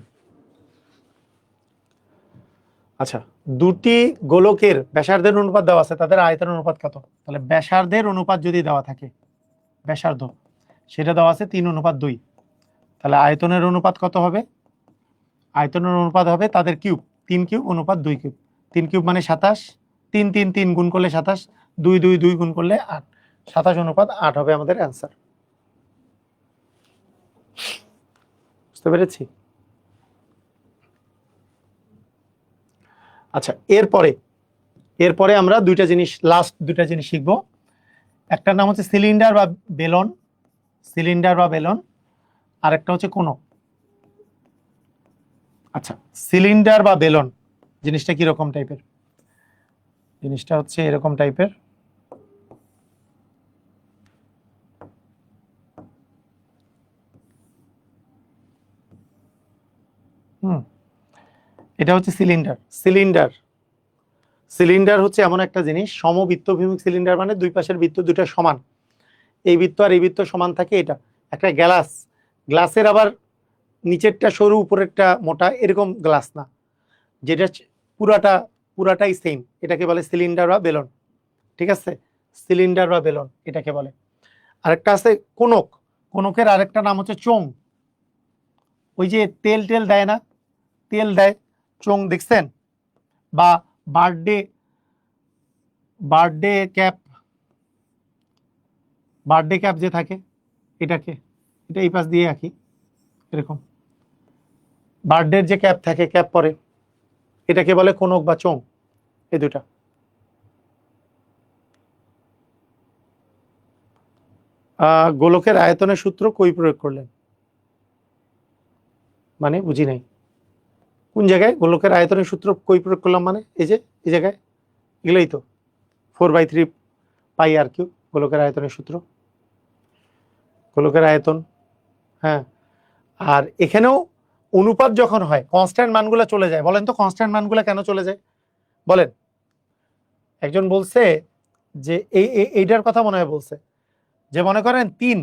B: আচ্ছা, দুটি গোলকের ব্যাসার্ধের অনুপাত দেওয়া আছে, তাদের আয়তনের অনুপাত কত? তাহলে ব্যাসার্ধের অনুপাত যদি দেওয়া থাকে, ব্যাসার্ধ সেটা দেওয়া আছে 3:2, তাহলে আয়তনের অনুপাত কত হবে? আয়তনের অনুপাত হবে তাদের কিউব, 3 কিউব অনুপাত 2 কিউব। 3 কিউব মানে 27, 3 3 3 গুণ করলে 27, 2 2 2 গুণ করলে 8, 27:8 হবে আমাদের অ্যান্সার। বুঝতে পেরেছি? আচ্ছা, এরপরে আমরা লাস্ট দুইটা জিনিস শিখব। একটার নাম হচ্ছে সিলিন্ডার বা বেলন, সিলিন্ডার বা বেলন, আর একটা হচ্ছে কোনক। আচ্ছা, সিলিন্ডার বা বেলন জিনিসটা কি রকম টাইপের? জিনিসটা হচ্ছে এরকম টাইপের। এটা হচ্ছে সিলিন্ডার। সিলিন্ডার হচ্ছে এমন একটা জিনিস, সমবৃত্তভিমুখ সিলিন্ডার মানে দুই পাশের বৃত্ত দুটো সমান, এই বৃত্ত আর এই বৃত্ত সমান থাকে। এটা একটা গ্লাসের আবার নিচেরটা সরু উপরেরটা মোটা, এরকম গ্লাস না, যেটা পুরাটাই সেম, এটাকে বলে সিলিন্ডার বা বেলন। ঠিক আছে, সিলিন্ডার বা বেলন এটাকে বলে। আরেকটা আছে কোনকের আরেকটা নাম হচ্ছে চোং। ওই যে তেল দেয় না, তেল দেয়, চোং দেখছেন? বা বার্থডে ক্যাপ যে থাকে, এটা এই পাশ দিয়ে আঁকি, এরকম বার্থডের যে ক্যাপ থাকে, ক্যাপ পরে, এটাকে বলে কোনক বা চোং। এই দুটা। গোলকের আয়তনের সূত্র কই প্রয়োগ করলেন? মানে বুঝি নাই, কোন জায়গায় গোলকের আয়তনের সূত্র কই প্রয়োগ করলাম? মানে এই যে এই জায়গায়, এগুলোই তো 4/3 পাই আর কিউ গোলকের আয়তনের সূত্র, গোলকের আয়তন। হ্যাঁ, আর এখানেও অনুপাত যখন হয় কনস্ট্যান্ট মানগুলো চলে যায়। বলেন তো কনস্ট্যান্ট মানগুলো কেন চলে যায়? বলেন। একজন বলছে যে এইটার কথা মনে হয় বলছে, যে মনে করেন 3,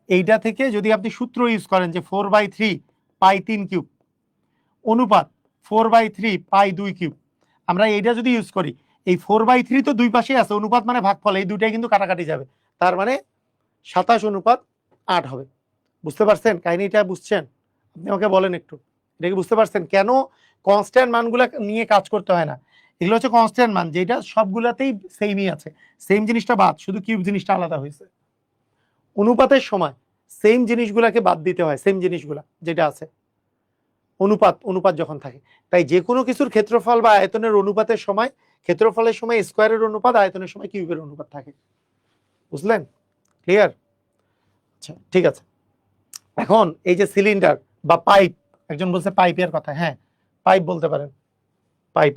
B: এইটা থেকে যদি আপনি সূত্র ইউজ করেন যে 4/3 পাই 3 কিউব অনুপাত 4/3 পাই 2 কিউব, আমরা এইটা যদি ইউজ করি, এই 4/3 তো দুই পাশেই আছে, অনুপাত মানে ভাগফল, এই দুইটাই কিন্তু কাটাকাটি যাবে, তার মানে 27:8 হবে। বুঝতে পারছেন কাহিনীটা? বুঝছেন? আপনি আমাকে বলেন একটু, এটা কি বুঝতে পারছেন কেন কনস্ট্যান্ট মানগুলো নিয়ে কাজ করতে হয় না? এগুলো হচ্ছে কনস্ট্যান্ট মান, যেটা সবগুলাতেই সেমই আছে, সেম জিনিসটা বাদ, শুধু কিউব জিনিসটা আলাদা হয়েছে। অনুপাতের সময় সেম জিনিসগুলাকে বাদ দিতে হয়, সেম জিনিসগুলা যেটা আছে অনুপাত যখন থাকে। তাই যে কোনো কিছুর ক্ষেত্রফল বা আয়তনের অনুপাতের সময়, ক্ষেত্রফলের সময় স্কয়ারের অনুপাত, আয়তনের সময় কিউবের অনুপাত থাকে। বুঝলেন? ক্লিয়ার? আচ্ছা, ঠিক আছে। এখন এই যে সিলিন্ডার বা পাইপ, একজন বলছে পাইপের কথা, হ্যাঁ পাইপ বলতে পারেন। পাইপ,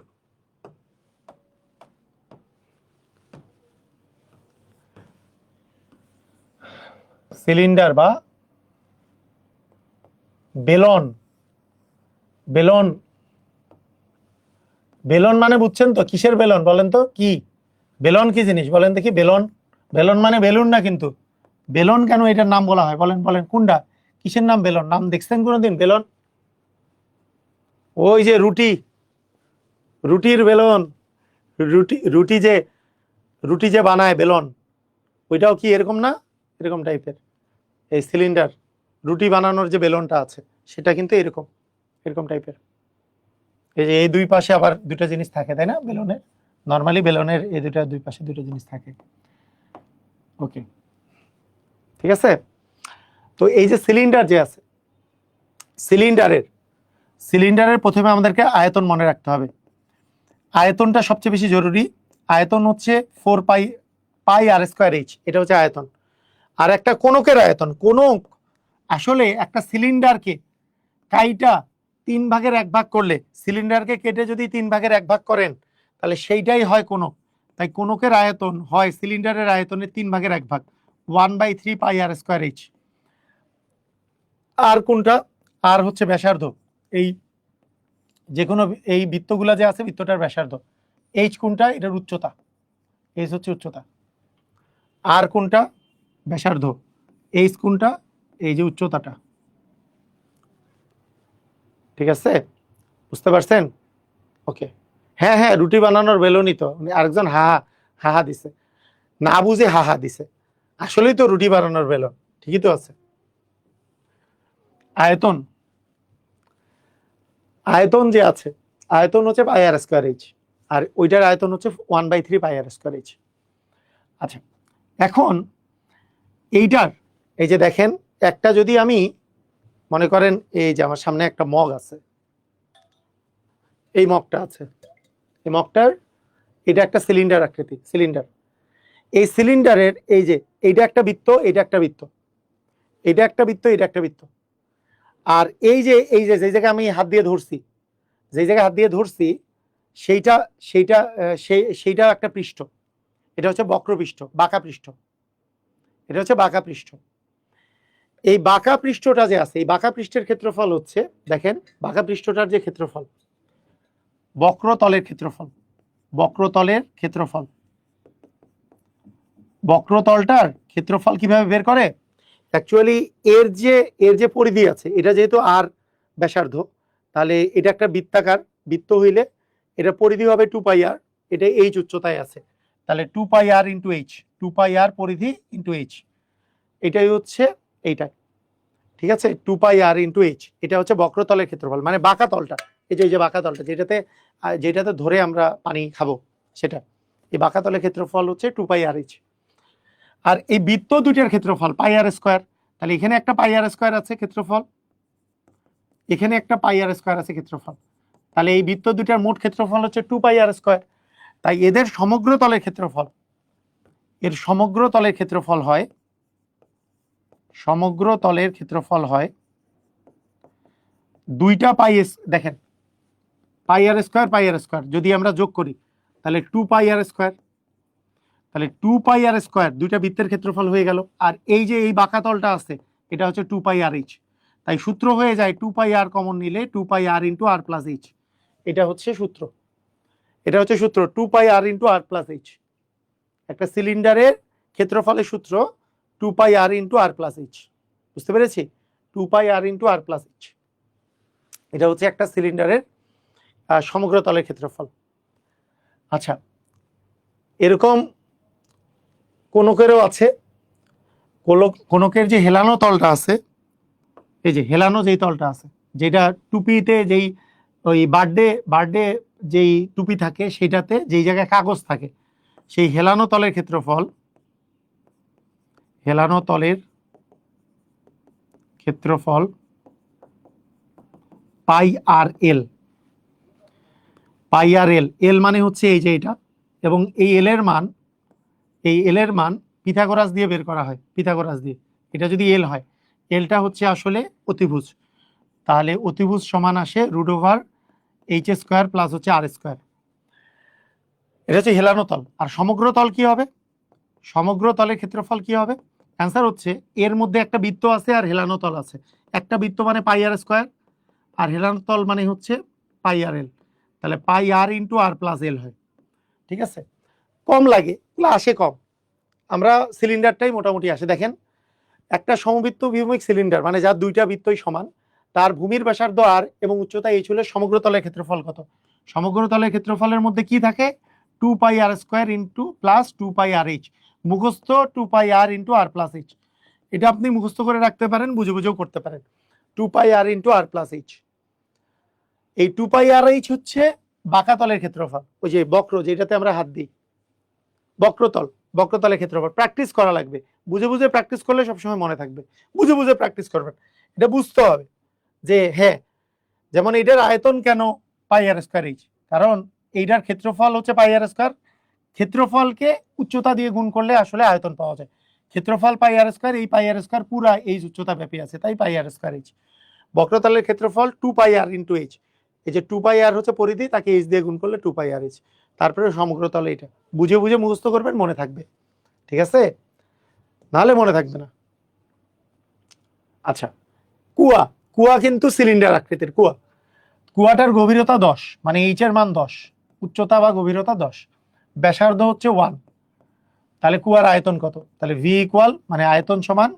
B: সিলিন্ডার বা বেলন, বেলন মানে বুঝছেন তো? কিসের বেলন বলেন তো? কি বেলন, কি জিনিস বলেন দেখি? বেলন মানে বেলুন না কিন্তু। বেলন কেন এটার নাম বলা হয়? বলেন কোনটা, কিসের নাম বেলন? নাম দেখছেন কোনোদিন বেলন? ওই যে রুটির বেলন, রুটি যে বানায় বেলন, ওইটাও কি এরকম না? এরকম টাইপের এই সিলিন্ডার রুটি বানানোর যে বেলনটা আছে সেটা কিন্তু এরকম এরকম টাইপের। এই যে এই দুই পাশে আবার দুটো জিনিস থাকে, তাই না? বেলনের নর্মালি বেলনের এই দুই পাশে দুটো জিনিস থাকে। ওকে, ঠিক আছে। তো এই যে সিলিন্ডার যে আছে, সিলিন্ডারের প্রথমে আমাদেরকে আয়তন মনে রাখতে হবে। আয়তনটা সবচেয়ে বেশি জরুরি। আয়তন হচ্ছে 4 পাই আর স্কয়ার এইচ, এটা হচ্ছে আয়তন। আর একটা কোণকের আয়তন, কোণক আসলে একটা সিলিন্ডারকে কাইটা 3 ভাগের 1 ভাগ করলে, সিলিন্ডারকে কেটে যদি 3 ভাগের 1 ভাগ করেন তাহলে সেইটাই হয় কোণক। তাই কোণকের আয়তন হয় সিলিন্ডারের আয়তনের 3 ভাগের 1 ভাগ, 1/3 পাই আর স্কয়ার এইচ। আর কোনটা? আর হচ্ছে ব্যাসার্ধ। এই যে কোনো এই বৃত্তগুলা যে আছে বৃত্তটার ব্যাসার্ধ। এইচ কোনটা? এটার উচ্চতা, এইচ হচ্ছে উচ্চতা। আর কোনটা? ব্যাসার্ধ। এইচ কোনটা? এই যে উচ্চতাটা। ঠিক আছে, বুঝতে পারছেন? ওকে, হ্যাঁ হ্যাঁ, রুটি বানানোর বেলনই তো। আরেকজন হা হা দিছে, না বুঝে হা দিছে। আসলেই তো রুটি বানানোর বেলন, ঠিকই তো আছে। আয়তন, আয়তন যে আছে, আয়তন হচ্ছে পাই আর স্কয়ার এইচ, আর ওইটার আয়তন হচ্ছে 1/3 পাই আর স্কয়ার এইচ। আচ্ছা, এখন এইটার এই যে দেখেন, একটা যদি আমি মনে করেন এই যে আমার সামনে একটা মগ আছে, এই মগটা আছে, এই মগটার এটা একটা সিলিন্ডার আকৃতি, সিলিন্ডার। এই সিলিন্ডারের এই যে এইটা একটা বৃত্ত, এটা একটা বৃত্ত, এটা একটা বৃত্ত, এটা একটা বৃত্ত। আর এই যে যে জায়গায় আমি হাত দিয়ে ধরছি, যে জায়গায় হাত দিয়ে ধরছি সেইটা সেইটা সেইটা একটা পৃষ্ঠ, এটা হচ্ছে বক্রপৃষ্ঠ, বাঁকা পৃষ্ঠ, এটা হচ্ছে বাঁকা পৃষ্ঠ। এই বাঁকা পৃষ্ঠটা যে আছে, এই বাঁকা পৃষ্ঠের ক্ষেত্রফল হচ্ছে, দেখেন বাঁকা পৃষ্ঠটার যে ক্ষেত্রফল, বক্রতলের ক্ষেত্রফল, বক্রতলের ক্ষেত্রফল, বক্রতলটার ক্ষেত্রফল কিভাবে বের করে? অ্যাকচুয়ালি এর যে পরিধি আছে, এটা যেহেতু আর ব্যাসার্ধ, তাহলে এটা একটা বৃত্তাকার, বৃত্ত হইলে এটা পরিধি হবে 2 পাই আর, এটা এইচ উচ্চতায় আছে, তাহলে 2 পাই আর ইন্টু এইচ, 2 পাই আর পরিধি ইন্টু এইচ, এটাই হচ্ছে এইটাই। ঠিক আছে, 2 পাই আর ইন্টু এইচ, এটা হচ্ছে বক্রতলের ক্ষেত্রফল, মানে বাঁকা তলটা। এই যে বাঁকা তলটা যেটাতে ধরে আমরা পানি খাবো, সেটা এই বাঁকা তলের ক্ষেত্রফল হচ্ছে 2 পাই আর এইচ। আর এই বৃত্ত দুইটার ক্ষেত্রফল পাই আর স্কয়ার, তাহলে এখানে একটা পাই আর স্কয়ার আছে ক্ষেত্রফল, এখানে একটা পাই আর স্কয়ার আছে ক্ষেত্রফল, তাহলে এই বৃত্ত দুইটার মোট ক্ষেত্রফল হচ্ছে 2 পাই আর স্কয়ার। তাই এদের সমগ্র তলের ক্ষেত্রফল, এর সমগ্র তলের ক্ষেত্রফল হয়, সমগ্র তলের ক্ষেত্রফল হয় 2টা পাই, দেখেন পাই আর স্কয়ার যদি আমরা যোগ করি তাহলে 2 পাই আর স্কয়ার, তাহলে 2 পাই আর স্কয়ার দুইটা বৃত্তের ক্ষেত্রফল হয়ে গেল। আর এই যে এই বাঁকা তলটা আছে এটা হচ্ছে 2 পাই আর এইচ, তাই সূত্র হয়ে যায় 2 পাই আর কমন নিলে 2 পাই আর ইন্টু আর প্লাস এইচ, এটা হচ্ছে সূত্র, এটা হচ্ছে সূত্র 2 পাই আর ইন্টু আর প্লাস এইচ। একটা সিলিন্ডারের ক্ষেত্রফলের সূত্র 2 পাই আর ইন্টু আর প্লাস এইচ, বুঝতে পেরেছি? 2 পাই আর ইন্টু আর প্লাস এইচ, এটা হচ্ছে একটা সিলিন্ডারের সমগ্র তলের ক্ষেত্রফল। আচ্ছা, এরকম কোণকেরও আছে। কোণকের যে হেলানো তলটা আছে, এই যে হেলানো যেই তলটা আছে, যেটা টুপিতে যেই ওই বার্থডে যেই টুপি থাকে সেটাতে যেই জায়গায় কাগজ থাকে, সেই হেলানো তলের ক্ষেত্রফল, হেলানো তলের ক্ষেত্রফল পাই আর এল, পাই আর এল, এল মানে হচ্ছে এই যে এটা, এবং এই এল এর মান, এই এল এর মান পিথাগোরাস দিয়ে বের করা হয়, পিথাগোরাস দিয়ে। এটা যদি এল হয়, এলটা হচ্ছে আসলে অতিভুজ, তাহলে অতিভুজ সমান আসে √ওভার এইচ স্কয়ার প্লাস হচ্ছে আর স্কয়ার। এটা হচ্ছে হেলানো তল। আর সমগ্র তল কি হবে? সমগ্র তলের ক্ষেত্রফল কি হবে? অ্যান্সার হচ্ছে এর মধ্যে একটা বৃত্ত আছে আর হেলানো তল আছে, একটা বৃত্ত মানে পাই আর স্কয়ার, আর হেলানো তল মানে হচ্ছে পাই আর এল, তাহলে পাই আর ইন্টু আর প্লাস এল হয়। ঠিক আছে, কম লাগে, আসে কম, আমরা সিলিন্ডারটাই মোটামুটি আসে। দেখেন একটা সমবৃত্ত বিভূমিক সিলিন্ডার মানে যার দুইটা বৃত্তই সমান, তার ভূমির ব্যাসার্ধ আর এবং উচ্চতা এইচ হলে সমগ্র তলের ক্ষেত্রফল কত? সমগ্র তলের ক্ষেত্রফলের মধ্যে কি থাকে? 2 পাই আর স্কয়ার ইন্টু প্লাস 2 পাই আর এইচ, মুখস্থ 2 পাই আর ইন্টু আর প্লাস এইচ। এটা আপনি মুখস্থ করে রাখতে পারেন, বুঝে বুঝেও করতে পারেন। 2πr ইন্টু আর প্লাস এইচ। এই 2πr/h হচ্ছে বাঁকা তলের ক্ষেত্রফল, ওই যে বক্র যেটাতে আমরা হাত দিই, বক্রতল, বক্রতলের ক্ষেত্রফল। প্র্যাকটিস করা লাগবে, বুঝে বুঝে প্র্যাকটিস করলে সবসময় মনে থাকবে। বুঝে বুঝে প্র্যাকটিস করবেন, এটা বুঝতে হবে যে হ্যাঁ, যেমন এটার আয়তন কেন πr²h, কারণ এইটার ক্ষেত্রফল হচ্ছে πr²। ক্ষেত্রফলকে উচ্চতা দিয়ে গুণ করলে আসলে আয়তন পাওয়া যায়। ক্ষেত্রফল πr², এই πr² পুরা এই উচ্চতা ব্যাপী আছে, তাই πr²h। বক্রতলের ক্ষেত্রফল 2πr ইন্টু h। এই যে 2πr হচ্ছে পরিধি, তাকে h দিয়ে গুণ করলে 2πrh। তারপরে সমগ্রতলে এটা বুঝে বুঝে মুখস্থ করবেন, মনে থাকবে, ঠিক আছে? নাহলে মনে থাকবে না। আচ্ছা, কুয়া। কুয়া কিন্তু সিলিন্ডার আকৃতির কুয়া। কুয়াটার গভীরতা 10, মানে এইচ এর মান 10, উচ্চতা বা গভীরতা 10, ব্যাসার্ধ হচ্ছে 1। তাহলে কুয়ার আয়তন কত? তাহলে ভি ইকুয়াল, মানে আয়তন সমান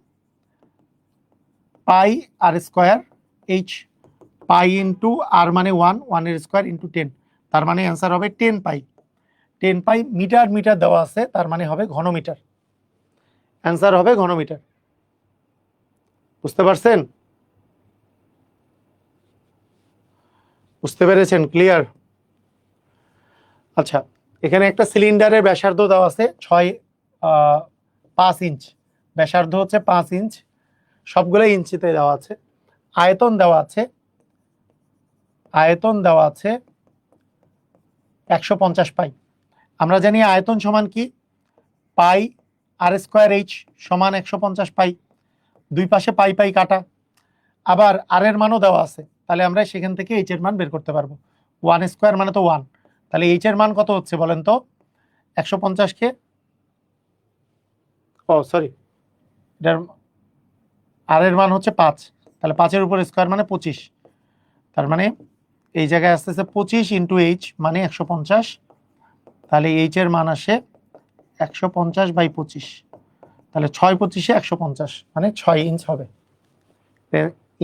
B: πr²h। পাই ইন্টু আর মানে 1, 1 এর স্কোয়ার ইন্টু 10, তার মানে অ্যান্সার হবে 10 পাই। 10 পাই মিটার, মিটার দেওয়া আছে, তার মানে হবে ঘনমিটার। অ্যান্সার হবে ঘনমিটার। বুঝতে পারছেন? বুঝতে পেরেছেন? ক্লিয়ার? আচ্ছা, এখানে একটা সিলিন্ডারের ব্যাসার্ধ দেওয়া আছে 5 ইঞ্চ, ব্যাসার্ধ হচ্ছে 5 ইঞ্চ, সবগুলো ইঞ্চিতে দেওয়া আছে। আয়তন দেওয়া আছে, আয়তন দেওয়া আছে 150 পাই। আমরা জানি আয়তন সমান কি, πr²h সমান 150 পাই। দুই পাশে পাই পাই কাটা, আবার আর এর মানও দেওয়া আছে, তাহলে আমরা সেখান থেকে এইচ এর মান বের করতে পারবো। 1² মানে তো 1, তাহলে এইচ এর মান কত হচ্ছে বলেন তো? 150 কে, ও সরি, এটার আর এর মান হচ্ছে 5, তাহলে 5-এর উপর স্কোয়ার মানে 25, তার মানে এই জায়গায় আসতেছে 25 ইন্টু এইচ মানে 150, তাহলে এইচ এর মান আসে 150/25, তাহলে 6×25 150, মানে 6 ইঞ্চ হবে।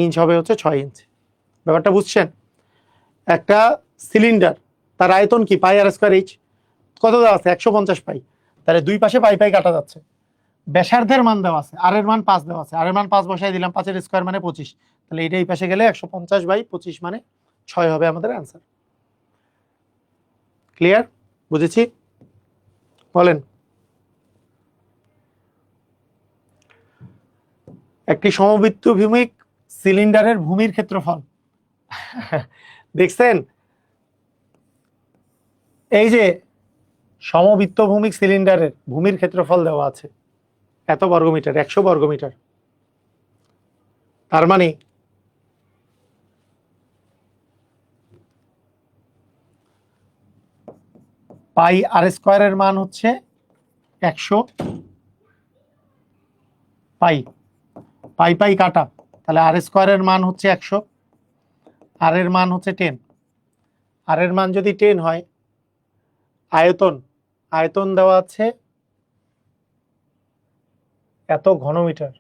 B: ইঞ্চ হবে হচ্ছে 6 ইঞ্চ। ব্যাপারটা বুঝছেন? একটা সিলিন্ডার, তার আয়তন কি πr²h, কত দেওয়া আছে? 150 পাই, তাহলে দুই পাশে পাই পাই কাটা যাচ্ছে। ব্যাসার্ধের মান দেওয়া আছে, আর এর মান 5 দেওয়া আছে, আর এর মান 5 বসাই দিলাম, 5-এর স্কোয়ার মানে 25, তাহলে এটা এই পাশে গেলে 150/25 মানে 6 হবে আমাদের অ্যান্সার। ক্লিয়ার? বুঝেছি? বলেন। একটি সমবৃত্ত ভূমিক সিলিন্ডারের ভূমির ক্ষেত্রফল দেখছেন? এই যে সমবৃত্ত ভূমিক সিলিন্ডারের ভূমির ক্ষেত্রফল দেওয়া আছে এত বর্গমিটার, 100 বর্গমিটার। তার মানে πr² এর মান হচ্ছে 100 পাই, পাই পাই কাটা, তাহলে r² এর মান হচ্ছে 100, আর এর মান হচ্ছে 10। আর এর মান যদি 10 হয়, আয়তন, আয়তন দেওয়া আছে এত ঘনমিটার,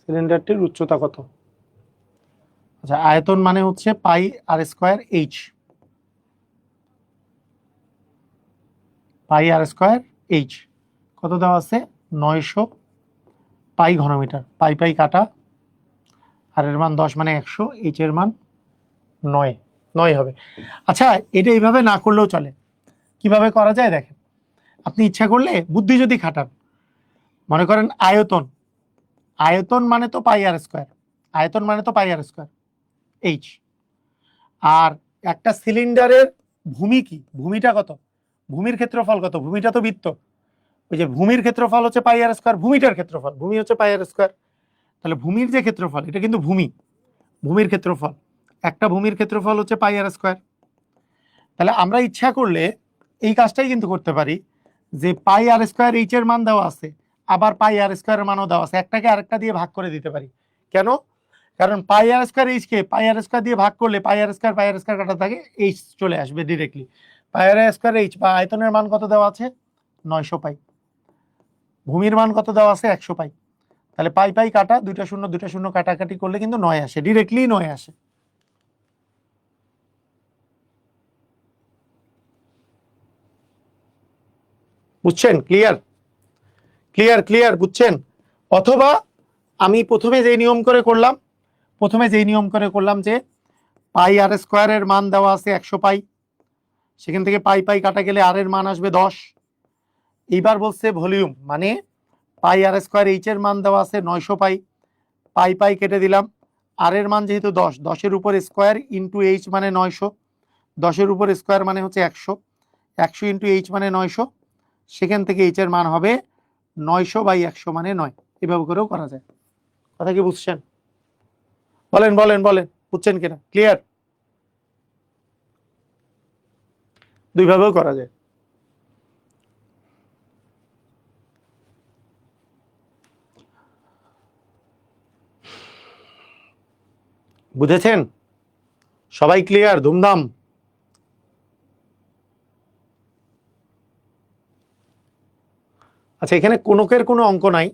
B: সিলিন্ডারটির উচ্চতা কত? আচ্ছা, আয়তন মানে হচ্ছে πr²h, πr²h কত দেওয়া আছে? 900 পাই ঘনমিটার, পাই পাই কাটা, আর এর মান 10 মানে 100, এইচ এর মান 9 হবে। আচ্ছা, এটা এইভাবে না করলেও চলে। কিভাবে করা যায় দেখেন, আপনি ইচ্ছা করলে বুদ্ধি যদি খাটান, মনে করেন আয়তন, আয়তন মানে তো πr², আয়তন মানে তো πr², এইচ। আর একটা সিলিন্ডারের ভূমি কি, ভূমিটা কত, ভূমির ক্ষেত্রফল কত? ভূমিটা তো বৃত্ত, ওই যে ভূমির ক্ষেত্রফল হচ্ছে πr², ভূমিটার ক্ষেত্রফল, ভূমি হচ্ছে πr², তাহলে ভূমির যে ক্ষেত্রফল, এটা কিন্তু ভূমি, ভূমির ক্ষেত্রফল, একটা ভূমির ক্ষেত্রফল হচ্ছে πr²। তাহলে আমরা ইচ্ছা করলে এই কাজটাই কিন্তু করতে পারি, যে πr²h এর মান দেওয়া আছে, আবার πr² এর মানও দেওয়া আছে, একটাকে আরেকটা দিয়ে ভাগ করে দিতে পারি। কেন? কারণ πr²h কে πr² দিয়ে ভাগ করলে πr² কাটা থাকে, h চলে আসবে ডিরেক্টলি। πr²h বা আয়তনের মান কত দেওয়া আছে? 900 পাই। ভূমির মান কত দেওয়া আছে? 100 পাই। তাহলে পাই পাই কাটা, দুইটা শূন্য কাটাকাটি করলে কিন্তু 9 আসে, ডিরেক্টলি 9 আসে। বুঝছেন? ক্লিয়ার? ক্লিয়ার ক্লিয়ার, বুঝছেন? অথবা আমি প্রথমে যেই নিয়ম করে করলাম যে পাই আর স্কোয়ারের মান দেওয়া আছে 100 পাই, সেখান থেকে পাই পাই কাটা গেলে আর এর মান আসবে 10। এইবার বলছে ভলিউম, মানে পাই আর স্কোয়ার এইচ এর মান দেওয়া আছে 900 পাই, পাই পাই কেটে দিলাম, আর এর মান যেহেতু 10, 10-এর উপর স্কোয়ার ইন্টু এইচ মানে 900, 10-এর উপর স্কোয়ার মানে হচ্ছে 100, 100 ইন্টু এইচ মানে 900, সেখান থেকে এইচ এর মান হবে 900/100 মানে 9। এভাবে করেও করা যায়। কথা কি বুঝছেন? বলেন বলেন বলেন, বুঝছেন কিনা? ক্লিয়ার? দুইভাবেও করা যায়। বুঝেছেন? সবাই ক্লিয়ার? ধুমধাম। আচ্ছা, এখানে কোনকের কোনো অঙ্ক নাই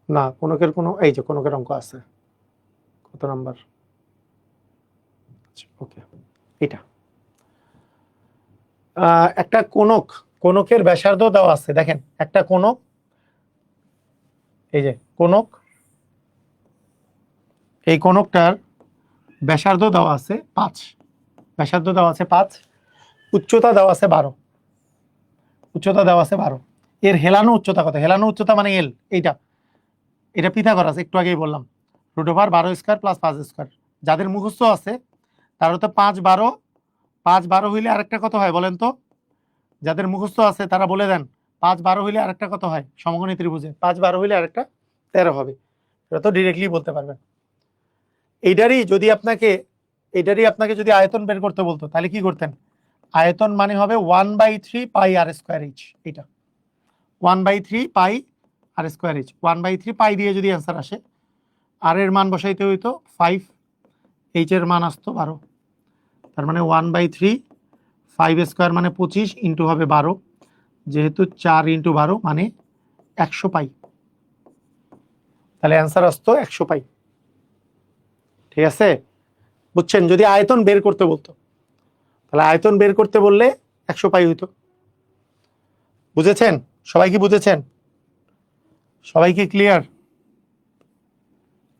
B: না? কোনকের কোনো, এই যে কোনকের অঙ্ক আছে। কত নাম্বার? ওকে, এটা একটা কোনকের ব্যাসার্ধ দেওয়া আছে। দেখেন, একটা কোনক, এই যে কোনক, এই কোনকটার ব্যাসার্ধ দেওয়া আছে 5, ব্যাসার্ধ দেওয়া আছে 5, উচ্চতা দেওয়া আছে 12, উচ্চতা দেওয়া আছে 12। এর হেলানো উচ্চতা কত? হেলানো উচ্চতা মানে এল, এটা পিথাগোরাস একটু আগেই বললাম, √12² + 5²। যাদের মুখস্থ আছে তারা তো 5 12 হইলে আরেকটা কত হয় বলেন তো? যাদের মুখস্থ আছে তারা বলে দেন, 5 12 হইলে আরেকটা কত হয় সমকোণী ত্রিভুজে? 5 12 হইলে আরেকটা 13 হবে। এটা তো ডিরেক্টলি বলতে পারবেন। এইটারই আপনাকে যদি আয়তন বের করতে বলতো, তাহলে কি করতেন? আয়তন মানে হবে 1/3 পাই আর স্কোয়ার এইচ। এটা 1/3 পাই আর স্কোয়ার এইচ, 1/3 পাই দিয়ে যদি অ্যান্সার আসে, আর এর মান বসাইতে হইতো 5, এইচ এর মান আসতো 12। তার মানে 1/3, 5 স্কোয়ার মানে 25 ইন্টু হবে 12, যেহেতু 4 ইন্টু 12 মানে 100 পাই, তাহলে অ্যান্সার আসতো 100 পাই। ঠিক আছে? বুঝছেন? যদি আয়তন বের করতে বলতো, তাহলে আয়তন বের করতে বললে 100 পাই হইতো। বুঝেছেন? সবাই কি বুঝেছেন? সবাই কি ক্লিয়ার?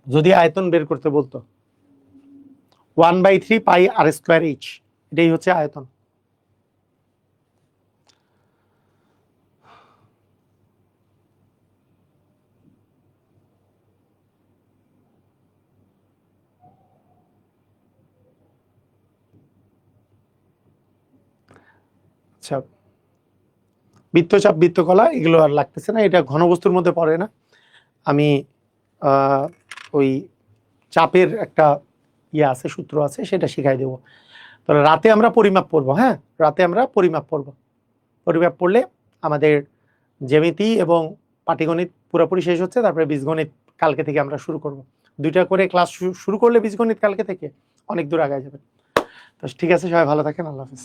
B: যদি আয়তন বের করতে বলতো 1/3 পাই আর স্কোয়ার এইচ, এটাই হচ্ছে আয়তন। আচ্ছা, বৃত্তচাপ বৃত্তকলা এগুলো আর লাগতেছে না, এটা ঘনবস্তুর মধ্যে পড়ে না। আমি ওই চাপের একটা আছে, সূত্র আছে, সেটা শিখাই দেবো। তাহলে রাতে আমরা পরিমাপ পড়বো। হ্যাঁ, রাতে আমরা পরিমাপ পড়বো। পরিমাপ পড়লে আমাদের জ্যামিতি এবং পাটিগণিত পুরোপুরি শেষ হচ্ছে, তারপরে বীজগণিত কালকে থেকে আমরা শুরু করব। 2টা করে ক্লাস শুরু করলে বীজগণিত কালকে থেকে অনেক দূর আগায় যাবে। তো ঠিক আছে, সবাই ভালো থাকেন, আল্লাহ হাফেজ।